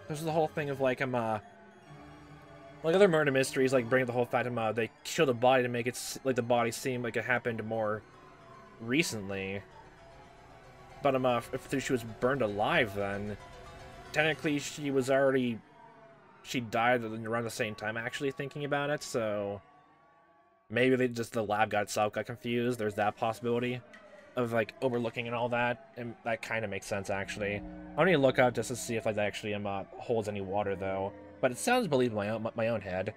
This is the whole thing of, like, like, other murder mysteries, like, bring up the whole fact of, they kill the body to make it, like, the body seem like it happened more recently. But, if she was burned alive, then, technically she was already... She died around the same time, actually, thinking about it, so... Maybe the lab itself got confused. There's that possibility of, like, overlooking and all that, and that kind of makes sense, actually. I need to look up just to see if, like, that actually holds any water, though. But it sounds believable in my own head.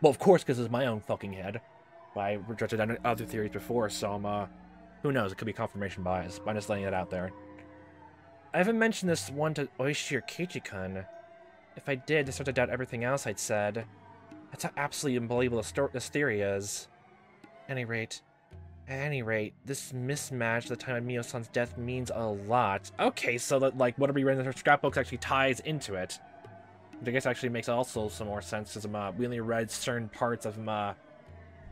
Well, of course, because it's my own fucking head. But I rejected other theories before, so, who knows? It could be confirmation bias, but I'm just letting it out there. I haven't mentioned this one to Oishi or Keiichi-kun. If I did, to start to doubt everything else I'd said. That's how absolutely unbelievable this theory is. At any rate, this mismatch at the time of Mio-san's death means a lot. Okay, so that, like, whatever you read in her scrapbooks actually ties into it. Which I guess actually makes also some more sense, because we only read certain parts of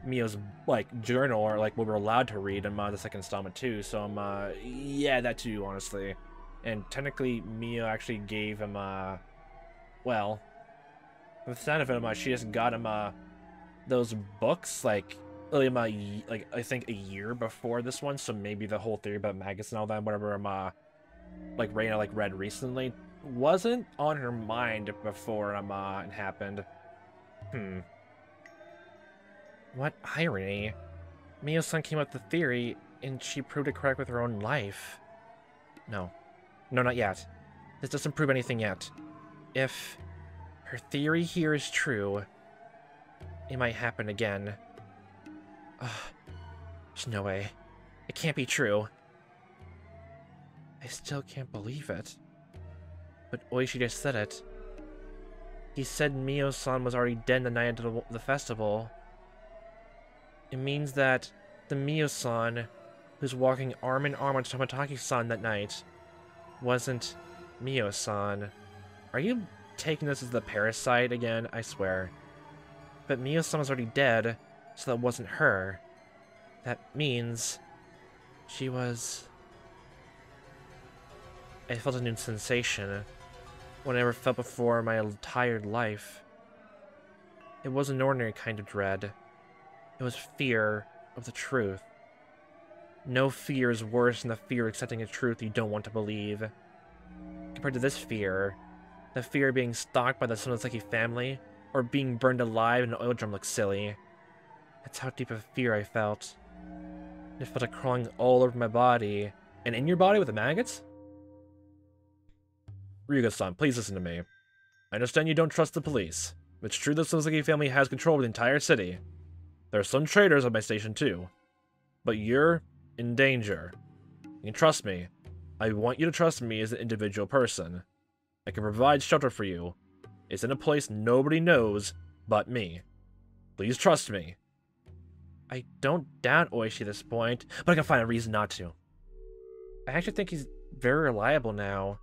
Mio's, like, journal, or, like, what we're allowed to read in the second installment, too. So, yeah, that too, honestly. And technically, Mio actually gave him, well... With the sound of it, she just got him, those books, like, like, I think a year before this one, so maybe the whole theory about maggots and all that, whatever, like, Reina, like, read recently, wasn't on her mind before, it happened. What irony. Mio-san came up with the theory, and she proved it correct with her own life. No, not yet. This doesn't prove anything yet. If... her theory here is true, it might happen again. There's no way. It can't be true. I still can't believe it. But Oishi just said it. He said Mio-san was already dead the night of the festival. It means that the Mio-san, who's walking arm in arm with Tomotaki-san that night, wasn't Mio-san. Are you taking this as the parasite again? I swear. But Mio-san was already dead, so that wasn't her. That means she was... I felt a new sensation, one I never felt before in my entire life. It wasn't an ordinary kind of dread. It was fear of the truth. No fear is worse than the fear of accepting a truth you don't want to believe. Compared to this fear, the fear of being stalked by the Sonoseki family, or being burned alive in an oil drum looks silly. That's how deep of fear I felt. It felt like crawling all over my body. And in your body with the maggots? Ryuga-san, please listen to me. I understand you don't trust the police. It's true the Sonoseki family has control of the entire city. There are some traitors at my station too. But you're in danger. You can trust me. I want you to trust me as an individual person. I can provide shelter for you. It's in a place nobody knows but me. Please trust me. I don't doubt Oishi at this point, but I can find a reason not to. I actually think he's very reliable now.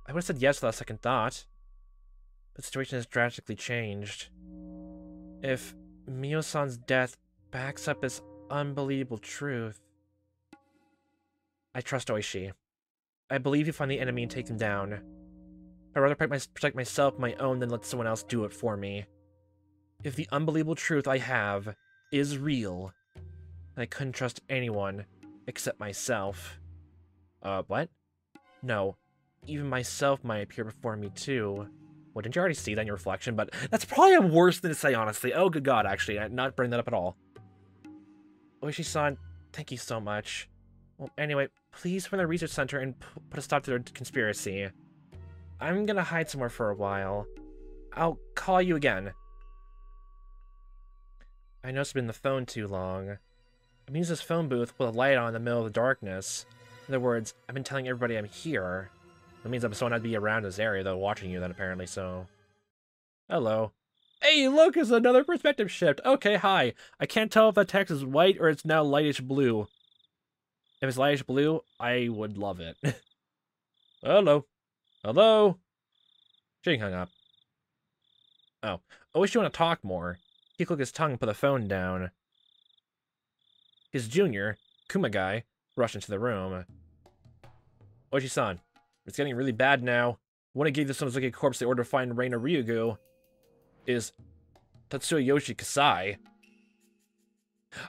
I would have said yes without second thought. But the situation has drastically changed. If Mio-san's death backs up this unbelievable truth... I trust Oishi. I believe he'll find the enemy and take them down. I'd rather protect myself my own than let someone else do it for me. If the unbelievable truth I have is real, then I couldn't trust anyone except myself. What? No. Even myself might appear before me, too. Well, didn't you already see that in your reflection? But that's probably a worse thing to say, honestly. Oh, good God, actually. I'm not bringing that up at all. Oishi-san, thank you so much. Well, anyway, please find the research center and put a stop to their conspiracy. I'm gonna hide somewhere for a while. I'll call you again. I know it's been the phone too long. I've used this phone booth with a light on in the middle of the darkness. In other words, I've been telling everybody I'm here. That means I'm someone I'd be around this area, though, watching you then, apparently, so... Hello. Hey, look, it's another perspective shift. Okay, hi. I can't tell if that text is white or it's now lightish blue. If it's lightish blue, I would love it. Hello. Hello? She hung up. Oh. I wish you want to talk more. He clicked his tongue and put the phone down. His junior, Kumagai, rushed into the room. Oishi-san, it's getting really bad now. One who gave the Sonoseki corpse the order to find Reina Ryugu is Tatsuyoshi Kasai.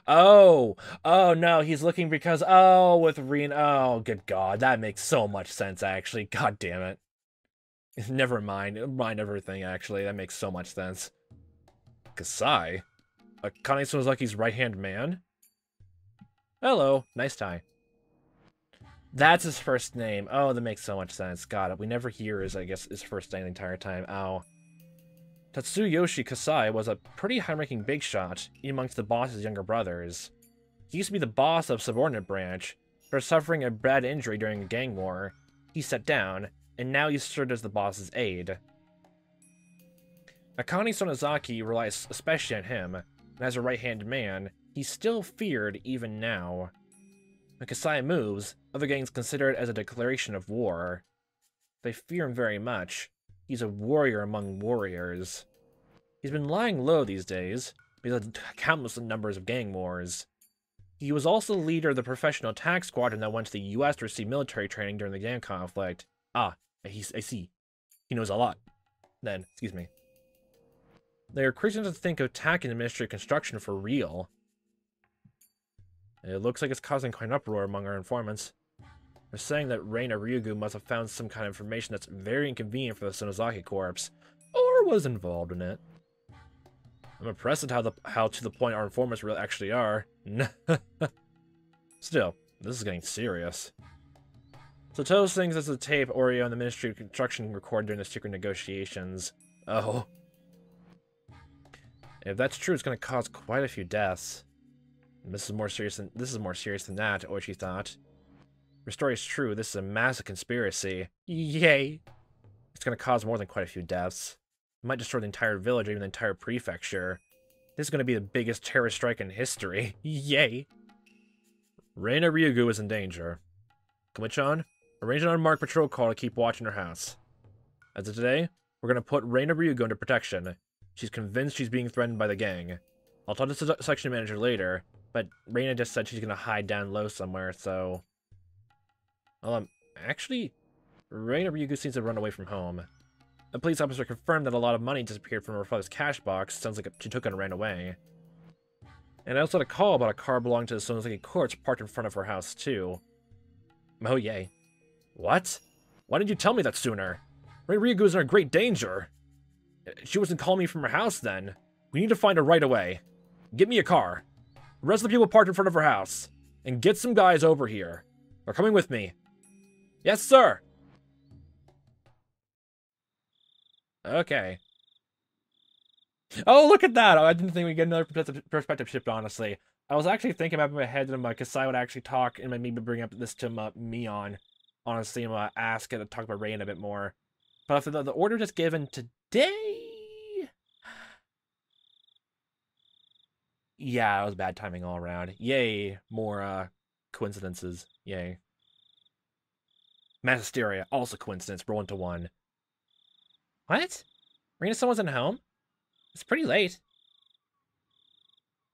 Oh! Oh no, he's looking because... Oh, with Rina... Oh, good God, that makes so much sense, actually. God damn it. Never mind. Mind everything, actually. That makes so much sense. Kasai? Akane Sonozaki's right-hand man? Hello. Nice tie. That's his first name. Oh, that makes so much sense. God, we never hear his, I guess, his first name the entire time. Ow. Tatsuyoshi Kasai was a pretty high-ranking big shot, amongst the boss's younger brothers. He used to be the boss of subordinate branch, but suffering a bad injury during a gang war. He stepped down, and now he served as the boss's aide. Akane Sonozaki relies especially on him, and as a right-hand man, he's still feared even now. When Kasai moves, other gangs consider it as a declaration of war. They fear him very much. He's a warrior among warriors. He's been lying low these days, but he's had countless numbers of gang wars. He was also the leader of the professional attack squadron that went to the US to receive military training during the gang conflict. Ah, I see. He knows a lot. Then, excuse me. They are Christians to think of attacking the Ministry of Construction for real. It looks like it's causing quite an uproar among our informants. They're saying that Reina Ryugu must have found some kind of information that's very inconvenient for the Sonozaki Corps, or was involved in it. I'm impressed at how to the point our informants really actually are. Still, this is getting serious. So Toast thinks it's a tape Oreo and the Ministry of Construction recorded during the secret negotiations. Oh. If that's true, it's going to cause quite a few deaths. And this is more serious than that, Oichi thought. If your story is true, this is a massive conspiracy. Yay! It's going to cause more than quite a few deaths. It might destroy the entire village or even the entire prefecture. This is going to be the biggest terrorist strike in history. Yay. Reina Ryugu is in danger. Komi-chan, arrange an unmarked patrol call to keep watch in her house. As of today, we're going to put Reina Ryugu under protection. She's convinced she's being threatened by the gang. I'll talk to the section manager later, but Reina just said she's going to hide down low somewhere, so... Actually, Reina Ryugu seems to run away from home. A police officer confirmed that a lot of money disappeared from her father's cash box. Sounds like she took it and ran away. And I also had a call about a car belonging to the Sonozaki courts parked in front of her house, too. Oh, yay. What? Why didn't you tell me that sooner? Reina Ryugu's in great danger. She wasn't calling me from her house then. We need to find her right away. Get me a car. Arrest the people parked in front of her house. And get some guys over here. They're coming with me. Yes, sir! Okay. Oh, look at that! Oh, I didn't think we'd get another perspective shift, honestly. I was actually thinking about in my head that Kasai would actually talk and maybe bring up this to Mion. Honestly, and ask and talk about Rain a bit more. But after the order just given today... Yeah, it was bad timing all around. Yay, more coincidences. Yay. Mass hysteria, also coincidence, roll into one. What? Reina-san wasn't home? It's pretty late.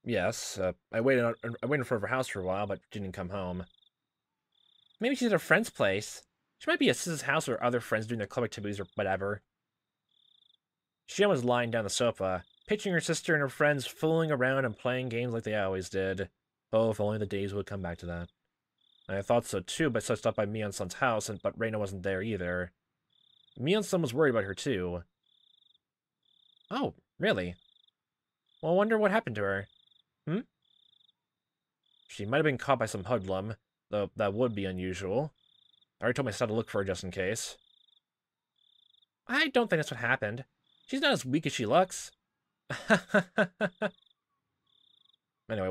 Yes, I waited in front of her house for a while, but she didn't come home. Maybe she's at her friend's place. She might be at Siz's house or other friends doing their club activities or whatever. Shion was lying down the sofa, picturing her sister and her friends fooling around and playing games like they always did. Oh, if only the days would come back to that. I thought so too, but so I stopped by Mion-san's house, but Reina wasn't there either. Mion-san was worried about her too. Oh, really? Well, I wonder what happened to her. She might have been caught by some hoodlum, though that would be unusual. I already told my son to look for her just in case. I don't think that's what happened. She's not as weak as she looks. Anyway,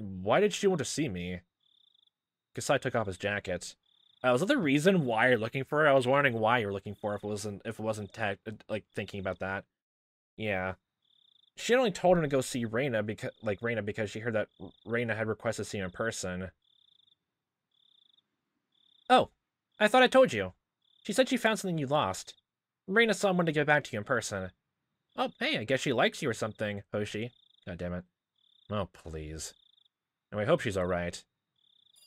why did she want to see me? Kasai took off his jacket. Was that the reason why you're looking for her? I was wondering why you're looking for her if it wasn't thinking about that. Yeah. She only told him to go see Reina because she heard that Reina had requested to see him in person. Oh, I thought I told you. She said she found something you lost. Reina-san wanted to get back to you in person. Oh, hey, I guess she likes you or something, Hoshi. God damn it. Oh, please. Anyway, I hope she's alright.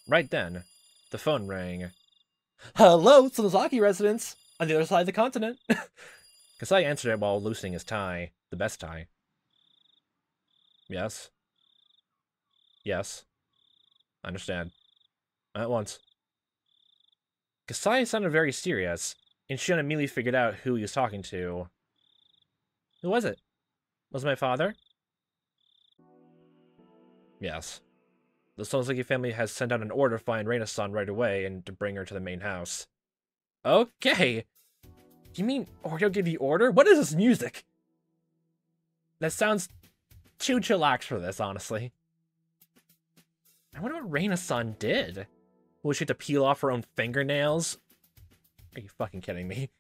Right then, the phone rang. Hello, Sonozaki residents! On the other side of the continent! Kasai answered it while loosening his tie. The best tie. Yes. Yes. I understand. At once. Kasai sounded very serious, and Shion immediately figured out who he was talking to. Who was it? Was it my father? Yes. The Sonozaki family has sent out an order to find Reina-san right away and to bring her to the main house. Okay! You mean Oreo gave the order? What is this music? That sounds too chillax for this, honestly. I wonder what Reina-san did. Will she have to peel off her own fingernails? Are you fucking kidding me?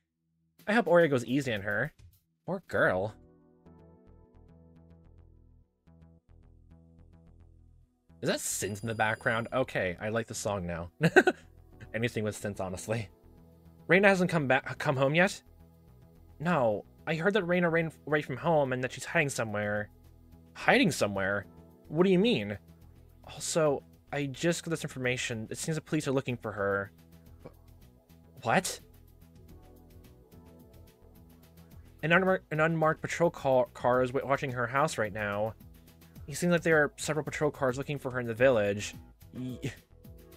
I hope Oreo goes easy on her. Poor girl. Is that synth in the background? Okay, I like the song now. Anything with synth, honestly. Reina hasn't come home yet? No, I heard that Reina ran away from home and that she's hiding somewhere. Hiding somewhere? What do you mean? Also, I just got this information. It seems the police are looking for her. What? An unmarked patrol car is watching her house right now. It seems like there are several patrol cars looking for her in the village.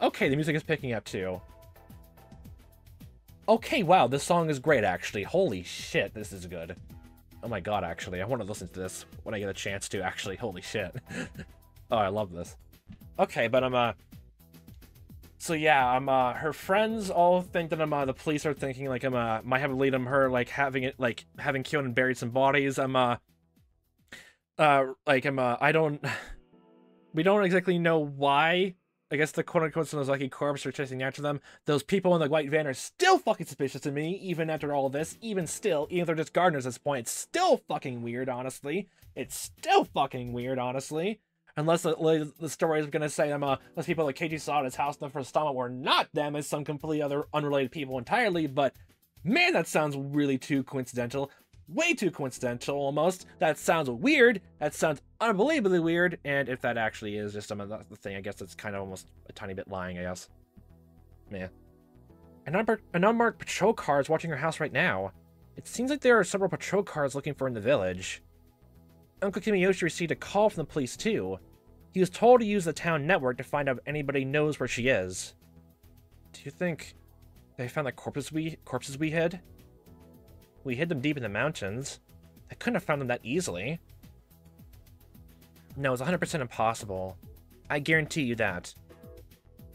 Okay, the music is picking up too. Okay, wow, this song is great, actually. Holy shit, this is good. Oh my god, actually, I want to listen to this when I get a chance to, actually. Holy shit. Oh, I love this. Okay, but, so yeah, her friends all think that, the police are thinking, like, might have lead her, like, having killed and buried some bodies. I don't... We don't exactly know why I guess the quote-unquote Sonozaki corpse are chasing after them. Those people in the white van are still fucking suspicious to me, even after all this. Even still, even if they're just gardeners at this point, it's still fucking weird, honestly. It's still fucking weird, honestly. Unless the story is gonna say those people that Keiichi saw at his house in the first installment were not them, as some completely other unrelated people entirely, but man, that sounds really too coincidental. Way too coincidental, almost. That sounds weird. That sounds unbelievably weird. And if that actually is just some of the thing, I guess it's kind of almost a tiny bit lying, I guess. Yeah. An unmarked patrol car is watching your house right now. It seems like there are several patrol cars looking for in the village. Uncle Kimiyoshi received a call from the police, too. He was told to use the town network to find out if anybody knows where she is. Do you think they found the corpses we hid? We hid them deep in the mountains. I couldn't have found them that easily. No, it's 100% impossible. I guarantee you that.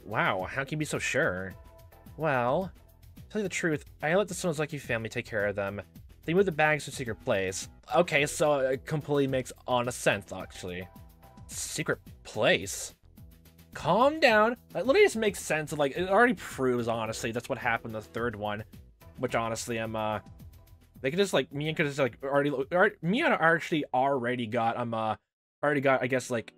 Wow, how can you be so sure? Well, to tell you the truth, I let the Sonozaki family take care of them. They moved the bags to a secret place. Okay, so it completely makes honest sense, actually. Secret place? Calm down. It literally just makes sense. Like, it already proves, honestly, that's what happened in the third one. Which, honestly, they could just, like, Mian could just, like, Mian actually already got, I guess, like,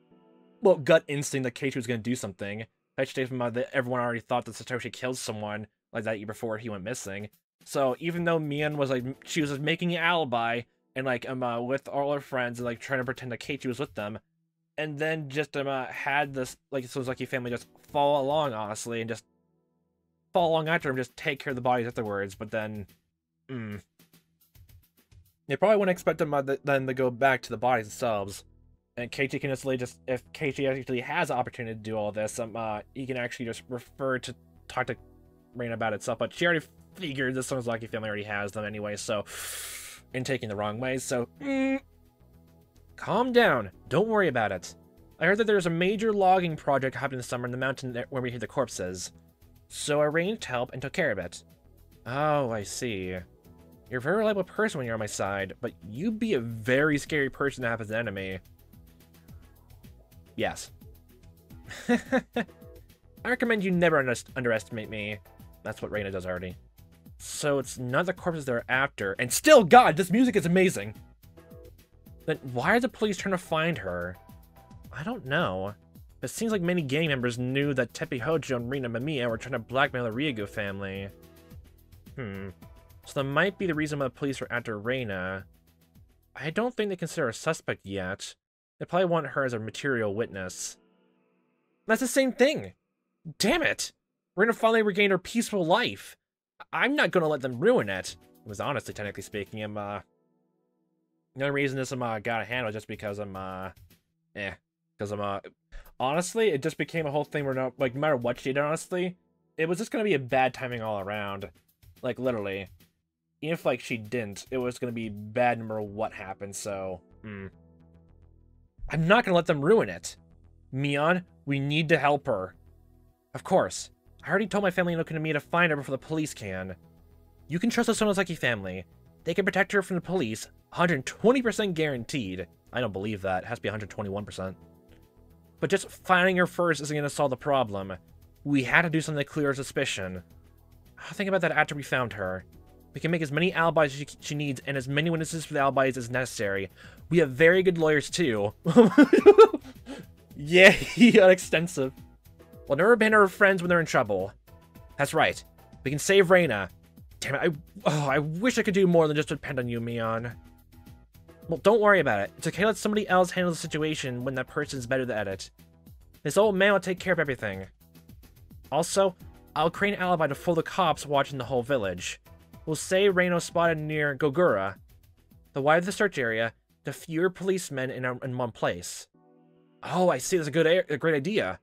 well, gut instinct that Keiichi was gonna do something. Actually, from everyone already thought that Satoshi killed someone, like, that year before he went missing. So, even though Mian was, like, she was just making an alibi, and, like, with all her friends, and, like, trying to pretend that Keiichi was with them, and then just, had this, like, Sonozaki family just follow along, honestly, and just follow along after him, just take care of the bodies afterwards, but then, They probably wouldn't expect them then to go back to the bodies themselves. And Keiichi can just if Keiichi actually has the opportunity to do all this, he can actually just talk to Reina about itself. But she already figured the Sonozaki family already has them anyway, so in taking the wrong way. So calm down. Don't worry about it. I heard that there's a major logging project happening this summer in the mountain where we hid the corpses. So I arranged help and took care of it. Oh, I see. You're a very reliable person when you're on my side, but you'd be a very scary person to have as an enemy. Yes. I recommend you never underestimate me. That's what Reina does already. So it's not the corpses they're after, and still, God, this music is amazing! Then why are the police trying to find her? I don't know. It seems like many gang members knew that Teppei Hojo and Rina Mamiya were trying to blackmail the Ryugu family. So that might be the reason why the police were after Reina. I don't think they consider her a suspect yet. They probably want her as a material witness. That's the same thing! Damn it! Reina finally regained her peaceful life. I'm not gonna let them ruin it. It was honestly, technically speaking, the only reason this got a handle just because honestly, it just became a whole thing where no matter what she did, honestly, it was just gonna be a bad timing all around. Like, literally. Even if, like, she didn't, it was gonna be bad no matter what happened, so, I'm not gonna let them ruin it. Mian, we need to help her. Of course. I already told my family in Okinomi to find her before the police can. You can trust the Sonozaki family. They can protect her from the police. 120% guaranteed. I don't believe that. It has to be 121%. But just finding her first isn't going to solve the problem. We had to do something to clear her suspicion. I'll think about that after we found her. We can make as many alibis as she needs and as many witnesses for the alibis as necessary. We have very good lawyers, too. Yeah, extensive. We'll never abandon our friends when they're in trouble. That's right. We can save Reina. Damn it, I wish I could do more than just depend on you, Mian. Well, don't worry about it. It's okay, let somebody else handle the situation when that person's better at it. This old man will take care of everything. Also, I'll create an alibi to fool the cops watching the whole village. We'll say Reina was spotted near Gogura. The wider the search area, the fewer policemen in one place. Oh, I see. That's a great idea.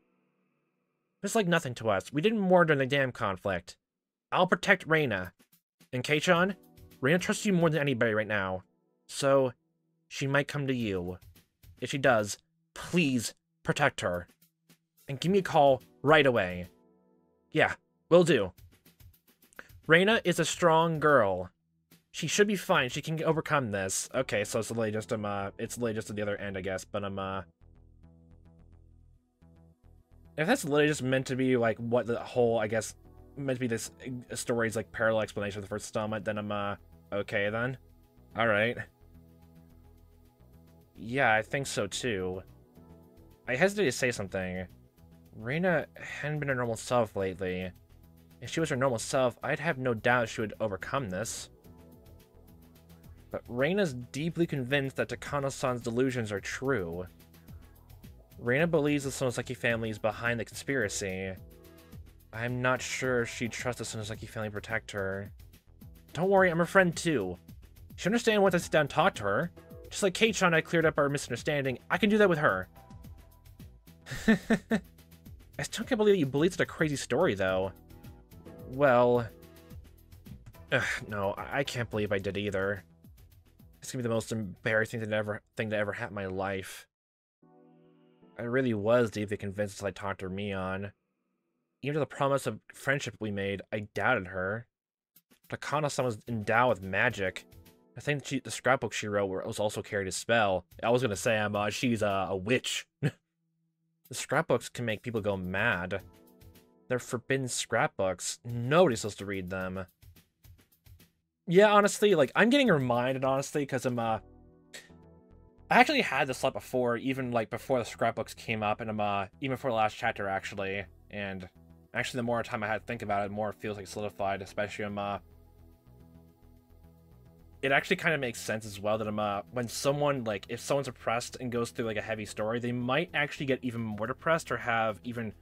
It's like nothing to us. We did more during the dam conflict. I'll protect Reina. And Kei-chan, Reina trusts you more than anybody right now. So, she might come to you. If she does, please protect her. And give me a call right away. Yeah, will do. Reina is a strong girl. She should be fine. She can overcome this. Okay, so it's literally just it's literally just at the other end, I guess. But If that's literally just meant to be like what the whole, I guess, meant to be this story's like parallel explanation of the first installment, then I'm okay then. Alright. Yeah, I think so too. I hesitate to say something. Reina hadn't been her normal self lately. If she was her normal self, I'd have no doubt she would overcome this. But Reina's deeply convinced that Takano-san's delusions are true. Reina believes the Sonoseki family is behind the conspiracy. I'm not sure she'd trust the Sonoseki family to protect her. Don't worry, I'm her friend too. She'll understand once I sit down and talk to her. Just like Keiichi and I cleared up our misunderstanding, I can do that with her. I still can't believe you believed such a crazy story, though. Well... no, I can't believe I did either. It's gonna be the most embarrassing thing to ever happen in my life. I really was deeply convinced as I talked to Mion. Even to the promise of friendship we made, I doubted her. Takano-san was endowed with magic. I think the scrapbook she wrote was also carried a spell. I was gonna say she's a witch. The scrapbooks can make people go mad. They're forbidden scrapbooks. Nobody's supposed to read them. Yeah, honestly, like, I'm getting reminded, honestly, because I actually had this thought before, even, like, before the scrapbooks came up, and even before the last chapter, actually. And actually, the more time I had to think about it, the more it feels like solidified, especially, it actually kind of makes sense as well that when someone, like, if someone's oppressed and goes through, like, a heavy story, they might actually get even more depressed or have even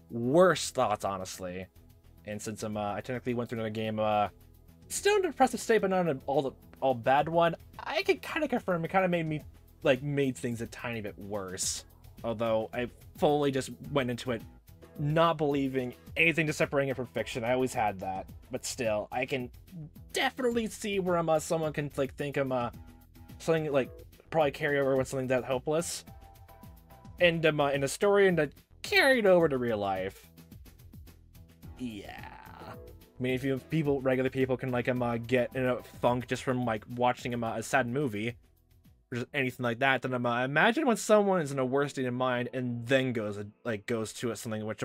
worse thoughts, honestly. And since I technically went through another game, still in a depressive state, but not an all bad one, I can kind of confirm it kind of made me, like, made things a tiny bit worse. Although I fully just went into it not believing anything to separating it from fiction. I always had that, but still, I can definitely see where someone can like think something like probably carry over with something that hopeless, and in a story and that carried over to real life. Yeah, I mean, if regular people can like get in a funk just from like watching a sad movie or just anything like that, then imagine when someone is in a worse state of mind and then goes to something which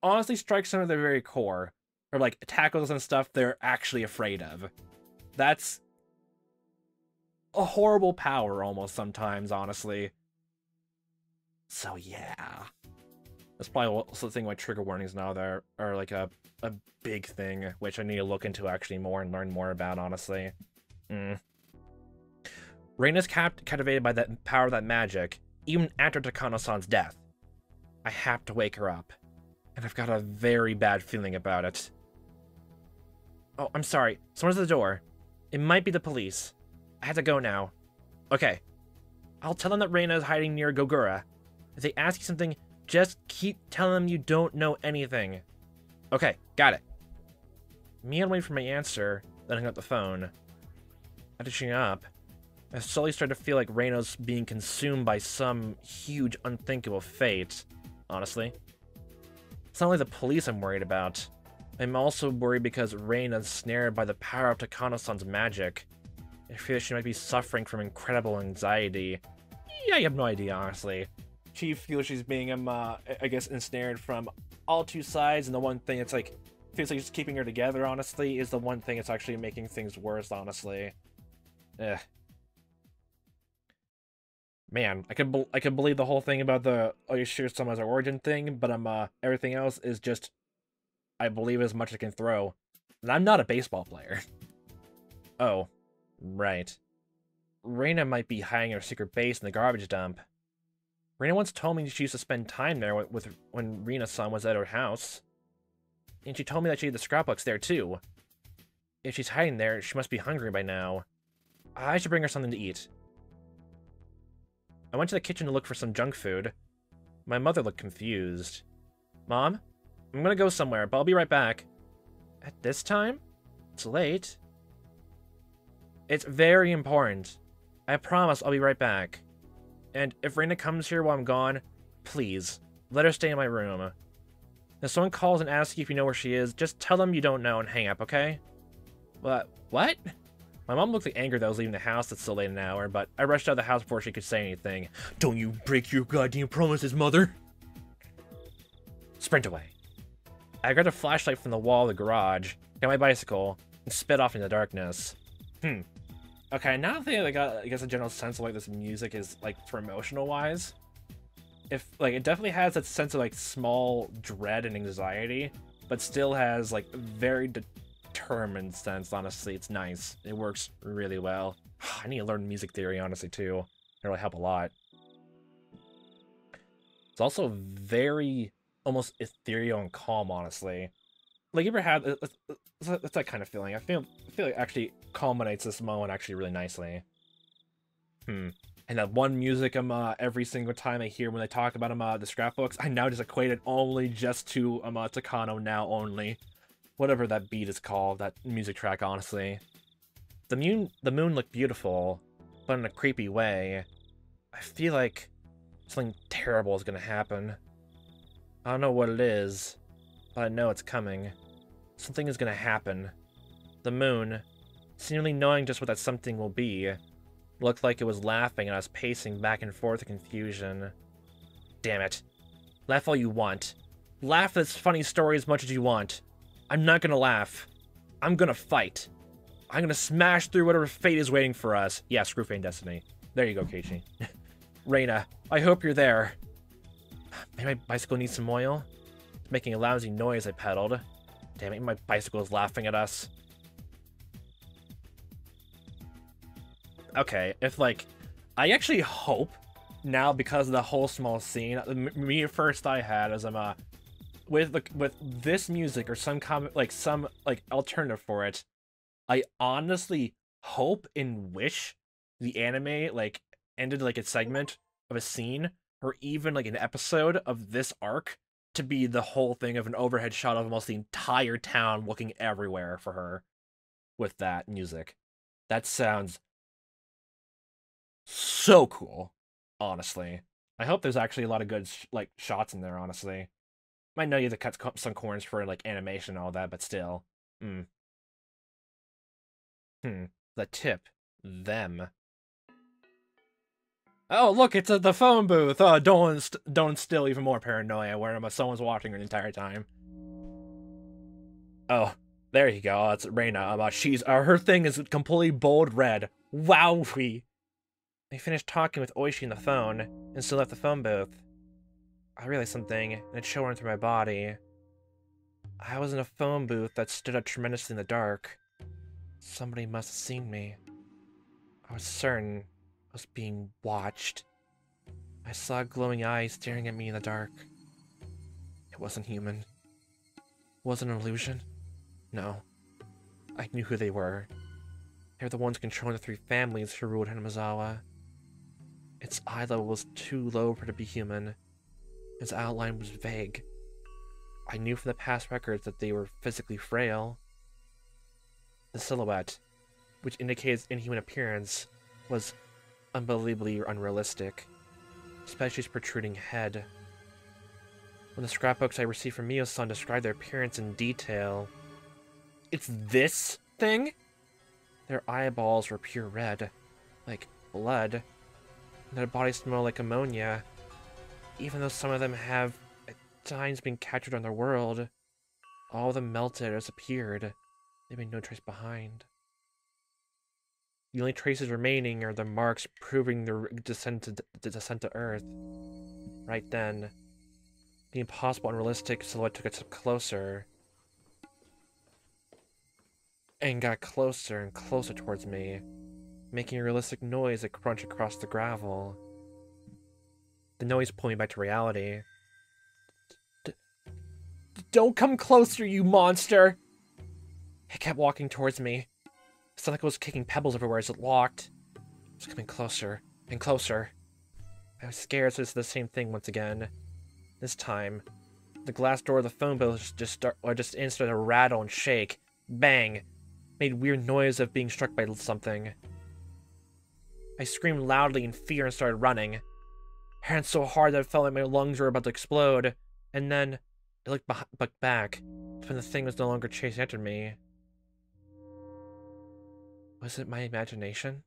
honestly strikes them at their very core, or like tackles and stuff they're actually afraid of. That's a horrible power almost sometimes, honestly. So yeah, that's probably also the thing why trigger warnings now there are like a big thing, which I need to look into actually more and learn more about, honestly. Reina's captivated by that power of that magic, even after Takano-san's death. I have to wake her up, and I've got a very bad feeling about it. Oh, I'm sorry. Someone's at the door. It might be the police. I have to go now. Okay. I'll tell them that Reina is hiding near Gogura. If they ask you something, just keep telling them you don't know anything. Okay, got it. Mion waited for my answer, then hung up the phone. After shutting up, I slowly started to feel like Reina's being consumed by some huge, unthinkable fate, honestly. It's not only the police I'm worried about. I'm also worried because Reina's snared by the power of Takano-san's magic. I feel she might be suffering from incredible anxiety. Yeah, you have no idea, honestly. She feels she's being, I guess, ensnared from all two sides, and the one thing it's like, feels like it's keeping her together, honestly, is the one thing that's actually making things worse, honestly. Ugh. Man, I could believe the whole thing about the Oyashiro-sama's origin thing, but everything else is just, I believe as much as I can throw. And I'm not a baseball player. Oh, right. Reina might be hiding her secret base in the garbage dump. Reina once told me she used to spend time there when Rina-san was at her house. And she told me that she had the scrapbooks there too. If she's hiding there, she must be hungry by now. I should bring her something to eat. I went to the kitchen to look for some junk food. My mother looked confused. Mom? I'm gonna go somewhere, but I'll be right back. At this time? It's late. It's very important. I promise I'll be right back. And if Reina comes here while I'm gone, please, let her stay in my room. If someone calls and asks you if you know where she is, just tell them you don't know and hang up, okay? What? My mom looked like angry that I was leaving the house at so late an hour, but I rushed out of the house before she could say anything. Don't you break your goddamn promises, mother! Sprint away. I grabbed a flashlight from the wall of the garage, got my bicycle, and sped off in the darkness. Okay, now that I got, I guess, a general sense of like this music is like for emotional wise. If like it definitely has that sense of like small dread and anxiety, but still has like very determined sense. Honestly, it's nice. It works really well. I need to learn music theory, honestly, too. It'll help a lot. It's also very almost ethereal and calm, honestly. Like, you ever had it's that kind of feeling? I feel like it actually culminates this moment actually really nicely. And that one music every single time I hear when they talk about the scrapbooks, I now just equate it only just to Takano now only. Whatever that beat is called, that music track, honestly. The moon looked beautiful, but in a creepy way. I feel like something terrible is gonna happen. I don't know what it is, but I know it's coming. Something is gonna happen. The moon, seemingly knowing just what that something will be, looked like it was laughing and I was pacing back and forth in confusion. Damn it. Laugh all you want. Laugh at this funny story as much as you want. I'm not gonna laugh. I'm gonna fight. I'm gonna smash through whatever fate is waiting for us. Yeah, screw fate and destiny. There you go, Keiichi. Reina, I hope you're there. Maybe my bicycle needs some oil? It's making a lousy noise, I pedaled. Damn it, my bicycle is laughing at us. Okay, if like... I actually hope now, because of the whole small scene, me at first I had as I'm with this music or some alternative for it, I honestly hope and wish the anime like ended like a segment of a scene or even like an episode of this arc to be the whole thing of an overhead shot of almost the entire town looking everywhere for her with that music. That sounds so cool, honestly. I hope there's actually a lot of good like shots in there, honestly. Might know you have to cut some corners for like animation and all that, but still. The tip. Them. Oh, look, it's the phone booth. Don't instill even more paranoia where someone's watching her the entire time. Oh, there you go. It's Reina. She's her thing is completely bold red. Wowee. I finished talking with Oishi on the phone and still left the phone booth. I realized something, and it showed through my body. I was in a phone booth that stood out tremendously in the dark. Somebody must have seen me. I was certain I was being watched. I saw glowing eyes staring at me in the dark. It wasn't human. It wasn't an illusion. No. I knew who they were. They were the ones controlling the three families who ruled Hinamizawa. Its eye level was too low for it to be human. Its outline was vague. I knew from the past records that they were physically frail. The silhouette, which indicates inhuman appearance, was unbelievably unrealistic, especially its protruding head. When the scrapbooks I received from Mio-san described their appearance in detail, it's this thing? Their eyeballs were pure red, like blood, and their bodies smell like ammonia. Even though some of them have at times been captured on their world, all of them melted or disappeared. They made no trace behind. The only traces remaining are the marks proving their descent to Earth. Right then, the impossible unrealistic silhouette took a step closer, and got closer and closer towards me, making a realistic noise that crunched across the gravel. The noise pulled me back to reality. Don't come closer, you monster! It kept walking towards me. It sounded like it was kicking pebbles everywhere as it walked. It was coming closer and closer. I was scared, so it's the same thing once again. This time, the glass door of the phone booth just started to rattle and shake. Bang! Made weird noise of being struck by something. I screamed loudly in fear and started running. I ran so hard that it felt like my lungs were about to explode. And then, I looked back, when the thing was no longer chasing after me. Was it my imagination?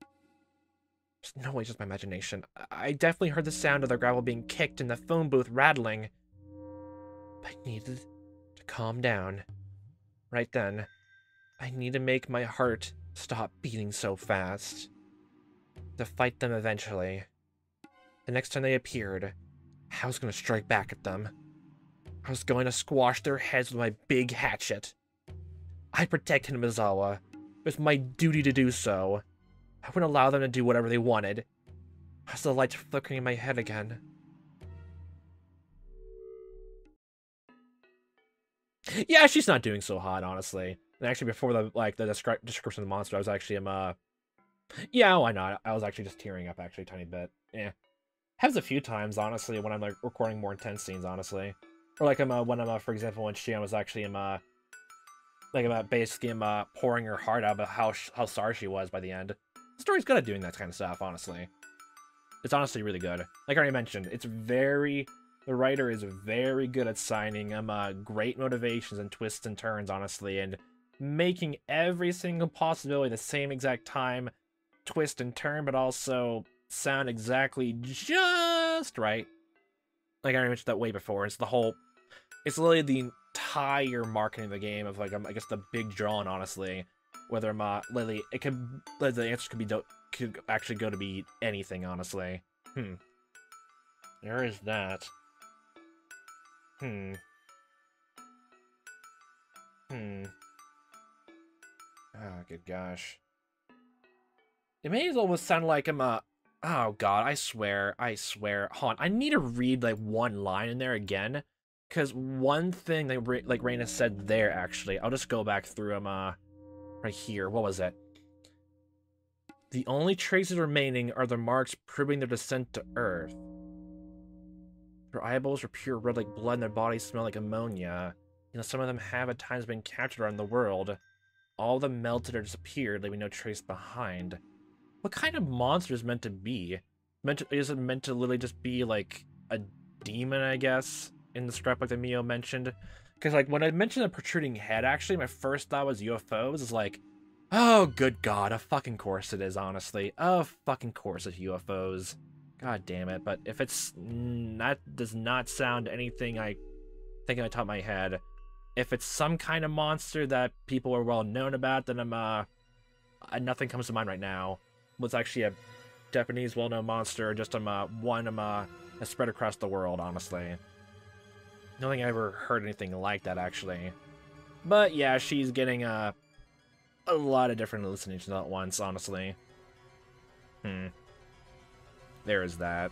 There's no way it's just my imagination. I definitely heard the sound of the gravel being kicked and the phone booth rattling. I needed to calm down. Right then, I need to make my heart stop beating so fast. To fight them eventually. The next time they appeared, I was going to strike back at them. I was going to squash their heads with my big hatchet. I protect Hinamizawa. It was my duty to do so. I wouldn't allow them to do whatever they wanted. I saw the lights flickering in my head again. Yeah, she's not doing so hot, honestly. And actually, before the description of the monster, I was actually yeah, why not? I was actually just tearing up, actually, a tiny bit. Yeah, happens a few times, honestly, when I'm like recording more intense scenes, honestly, or like when I'm for example, when Shion was actually basically pouring her heart out about how sorry she was by the end. The story's good at doing that kind of stuff, honestly. It's honestly really good. Like I already mentioned, the writer is very good at signing great motivations and twists and turns, honestly, and making every single possibility the same exact time, twist and turn, but also sound exactly just right. Like I already mentioned that way before. It's literally the entire marketing of the game of like I guess the big draw, honestly. Whether literally the answer could actually go to be anything, honestly. There is that. Oh, good gosh. It may as well sound like oh god, I swear. Hold on, I need to read like one line in there again. Because one thing that like Reina said there, actually, I'll just go back through them right here. What was it? The only traces remaining are the marks proving their descent to Earth. Their eyeballs are pure red like blood and their bodies smell like ammonia. You know, some of them have at times been captured around the world. All of them melted or disappeared, leaving no trace behind. What kind of monster is meant to be? Is it meant to literally just be like a demon, I guess, in the scrapbook that Mio mentioned? Because like when I mentioned a protruding head, actually, my first thought was UFOs. Is like, oh good god, of fucking course it is, honestly. Of fucking course it's UFOs. God damn it. But if it's that does not sound anything I think on the top of my head. If it's some kind of monster that people are well known about, then nothing comes to mind right now. Was actually a Japanese well-known monster, just one that's spread across the world, honestly. I don't think I ever heard anything like that, actually. But yeah, she's getting a lot of different hallucinations at once, honestly. There is that.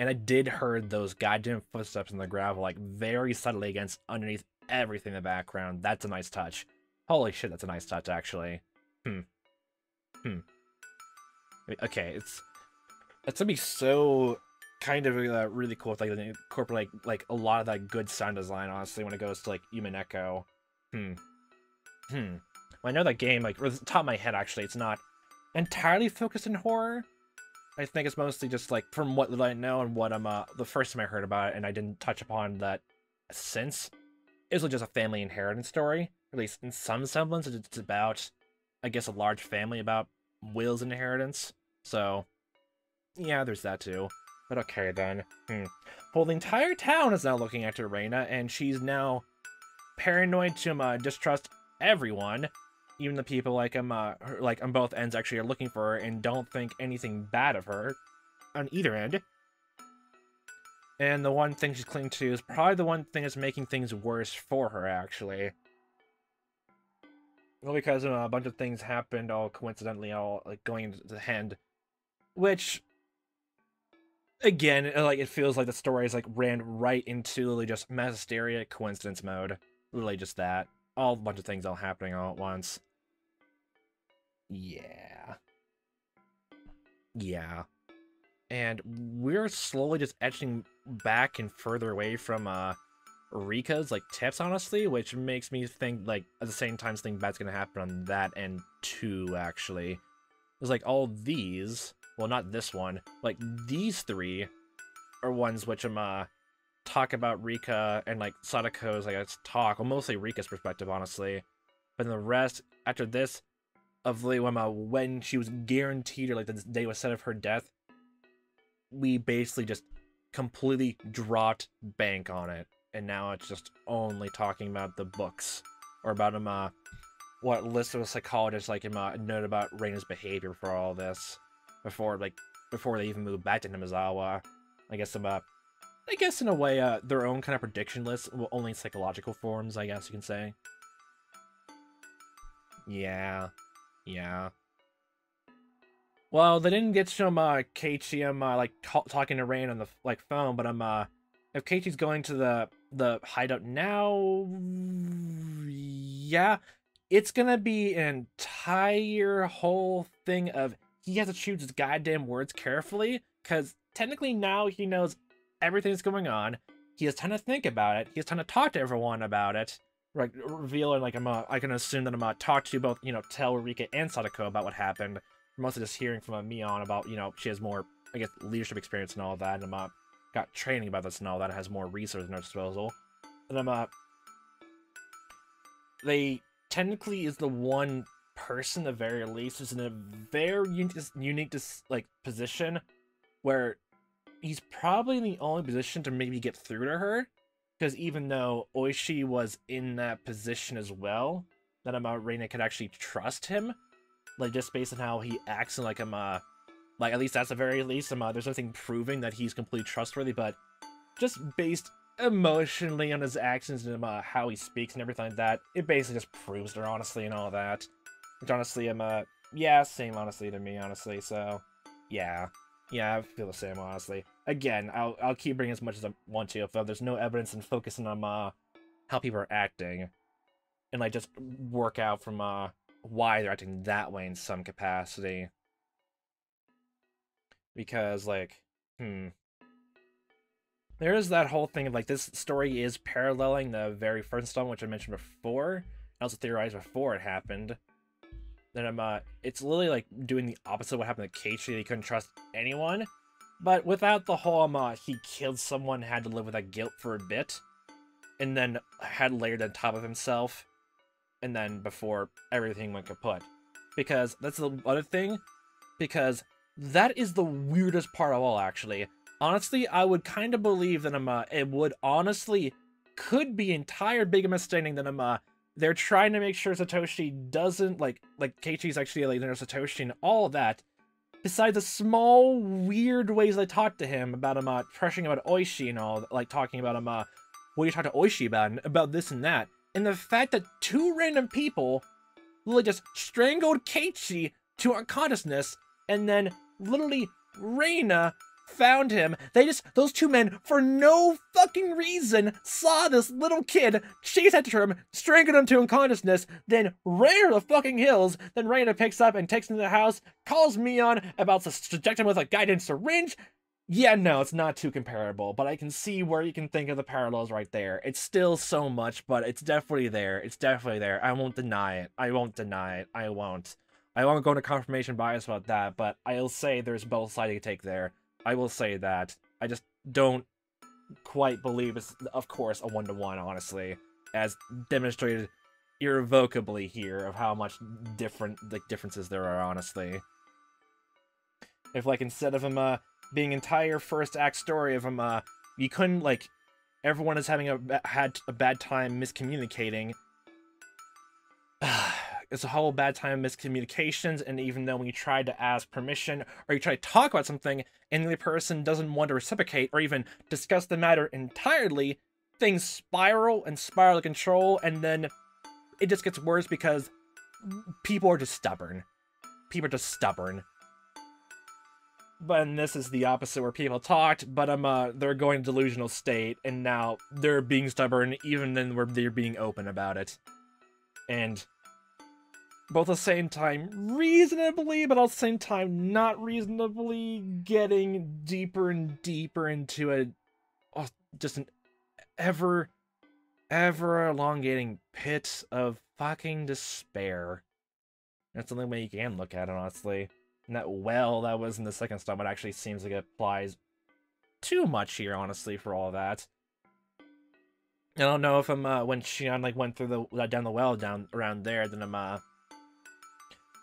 And I did heard those goddamn footsteps in the gravel, like, very subtly underneath everything in the background. That's a nice touch. Holy shit, that's a nice touch, actually. Okay, it's gonna be so kind of really cool if like they incorporate like a lot of that good sound design, honestly, when it goes to like Human Echo. Well, I know that game, like, off the top of my head, actually, it's not entirely focused in horror. I think it's mostly just like from what I know and what the first time I heard about it, and I didn't touch upon that since. It was just a family inheritance story, at least in some semblance. It's about, I guess, a large family about Will's inheritance. So, yeah, there's that too. But okay, then. Well, the entire town is now looking after Reina, and she's now paranoid to distrust everyone. Even the people like on both ends actually are looking for her and don't think anything bad of her on either end. And the one thing she's clinging to is probably the one thing that's making things worse for her, actually. Well, because a bunch of things happened all coincidentally, all like going into the hand, which, again, like it feels like the story is like ran right into literally just mass hysteria coincidence mode. Literally just that. All a bunch of things all happening all at once. Yeah. And we're slowly just edging back and further away from Rika's like tips, honestly, which makes me think like at the same time something bad's gonna happen on that end too, actually. There's like all these, well, not this one, like these three are ones which talk about Rika and like Sadako's like talk, well, mostly Rika's perspective, honestly. But then the rest after this of when she was guaranteed, or like the day was set of her death, we basically just completely dropped bank on it, and now it's just only talking about the books, or about him, what list of psychologists like him noted about Reina's behavior for all this, before they even moved back to Hinamizawa. I guess in a way, their own kind of prediction list, well, only in psychological forms, I guess you can say. Yeah. Well, they didn't get to show Keiichi like talking to Rain on the phone, but if Keiichi's going to the hideout now, yeah, it's gonna be an entire whole thing of he has to choose his goddamn words carefully, because technically now he knows everything that's going on. He has time to think about it. He has time to talk to everyone about it. Like, reveal and I can assume that I'm talk to both, tell Rika and Sadako about what happened. Mostly just hearing from Mion about, she has more, I guess, leadership experience and all that, and got training about this and all that, has more resources at her disposal. And they technically is the one person, at the very least, who's in a very unique position where he's probably in the only position to maybe get through to her, because even though Oishi was in that position as well, that Reina could actually trust him, like, just based on how he acts, and like at least that's the very least, there's nothing proving that he's completely trustworthy, but just based emotionally on his actions and how he speaks and everything like that, it basically just proves her, honestly, and all that. Which honestly, yeah, same honestly to me, honestly, so yeah, I feel the same, honestly. Again, I'll keep bringing as much as I want to if there's no evidence, and focusing on how people are acting, and like just work out from why they're acting that way in some capacity. Because there is that whole thing of like, this story is paralleling the very first installment, which I mentioned before. I also theorized before it happened. Then it's literally like doing the opposite of what happened to Keiichi. He couldn't trust anyone, but without the whole he killed someone, had to live with that guilt for a bit, and then had layered on top of himself, and then before everything went kaput. Because that's the other thing, because that is the weirdest part of all, actually. Honestly, I would kind of believe that it would honestly could be entire big misunderstanding that they're trying to make sure Satoshi doesn't like Keiichi's actually like their Satoshi and all of that. Besides the small weird ways they talk to him about pressuring about Oishi and all, like talking about what you talk to Oishi about and about this and that, and the fact that two random people literally just strangled Keiichi to unconsciousness, and then literally Reina found him. Those two men, for no fucking reason, saw this little kid, chase after him, strangled him to unconsciousness, then ran to the fucking hills. Then Reina picks up and takes him to the house, calls Mion about to subject him with a guidance syringe. Yeah, no, it's not too comparable, but I can see where you can think of the parallels right there. It's still so much, but it's definitely there. It's definitely there. I won't deny it. I won't go into confirmation bias about that, but I'll say there's both sides to take there. I will say that. I just don't quite believe it's, of course, a one-to-one, honestly, as demonstrated irrevocably here of how much differences there are, honestly. If, like, instead of him, being entire first act story of him, you couldn't, like, everyone is had a bad time miscommunicating. It's a whole bad time of miscommunications, and even though when you try to ask permission, or you try to talk about something, and the person doesn't want to reciprocate, or even discuss the matter entirely, things spiral out of control, and then it just gets worse because people are just stubborn. But this is the opposite, where people talked, but they're going to delusional state, and now they're being stubborn, even then where they're being open about it. And both at the same time reasonably, but at the same time not reasonably, getting deeper and deeper into just an ever elongating pit of fucking despair. That's the only way you can look at it, honestly. And that well that was in the second installment actually seems like it applies too much here, honestly, for all that. I don't know if when Shion went through down the well down around there, then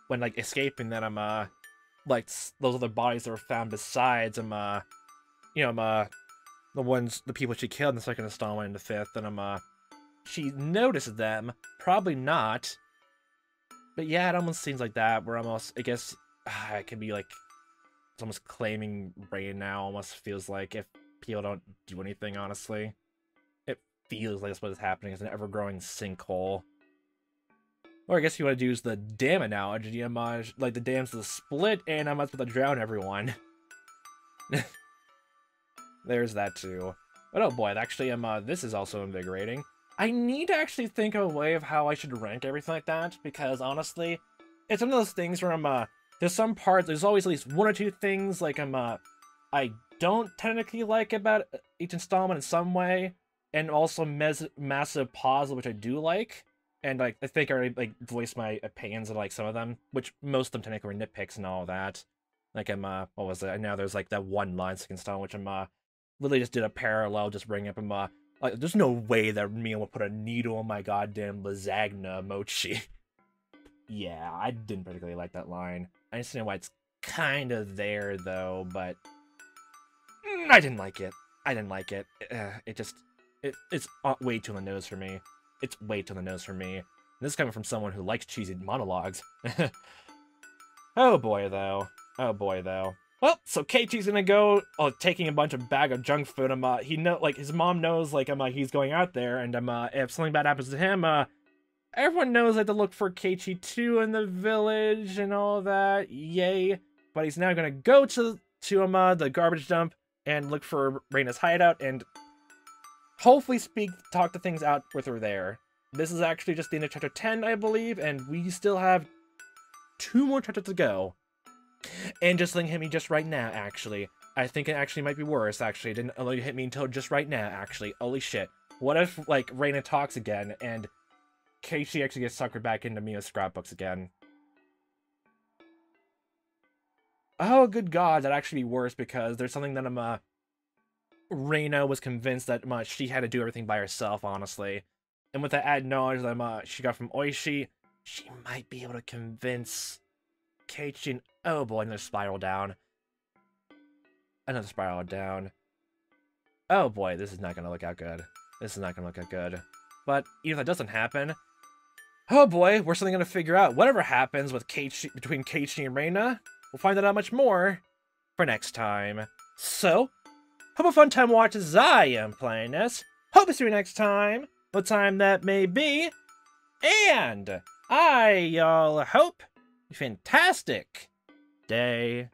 when escaping, then like those other bodies that were found besides the people she killed in the second installment and the fifth, and she noticed them. Probably not. But yeah, it almost seems like that. We're almost, I guess, it could be like, it's almost claiming Rain now. Almost feels like if people don't do anything, honestly. It feels like that's what is happening. It's an ever-growing sinkhole. Or I guess you want to use the dam analogy, like the dam's the split, and I'm about to drown everyone. There's that too. But oh boy, actually, this is also invigorating. I need to actually think of a way of how I should rank everything like that, because honestly, it's one of those things where there's some parts, there's always at least one or two things, like I don't technically like about each installment in some way, and also massive pause, which I do like. And like I think I already like voiced my opinions on like some of them, which most of them technically were nitpicks and all that. Like what was it? I know there's like that one line second style, which literally just did a parallel, just bringing up like there's no way that Mia will put a needle in my goddamn lasagna mochi. Yeah, I didn't particularly like that line. I understand why it's kind of there though, but I didn't like it. I didn't like it. It's way too on the nose for me. It's way too on the nose for me. And this is coming from someone who likes cheesy monologues. Oh boy, though. Oh boy, though. Well, so Keiichi's gonna go taking a bunch of bag of junk food. His mom knows like he's going out there, and if something bad happens to him, everyone knows like to look for Keiichi too in the village and all that. Yay! But he's now gonna go to the garbage dump and look for Reina's hideout and hopefully talk to things out with her there. This is actually just the end of chapter 10, I believe, and we still have 2 more chapters to go. And just something hit me just right now, actually. I think it actually might be worse, actually. It didn't only hit me until just right now, actually. Holy shit. What if, like, Reina talks again, and Keiichi actually gets suckered back into Mia's scrapbooks again? Oh, good god, that'd actually be worse, because there's something that, Reina was convinced that she had to do everything by herself, honestly. And with that added knowledge that she got from Oishi, she might be able to convince Keiichi and... Oh boy, another spiral down. Another spiral down. Oh boy, this is not gonna look out good. This is not gonna look out good. But even if that doesn't happen... Oh boy, we're suddenly gonna figure out whatever happens with between Keiichi and Reina. We'll find that out much more for next time. So... hope a fun time watch as I am playing this. Hope to see you next time. What time that may be. And I hope a fantastic day.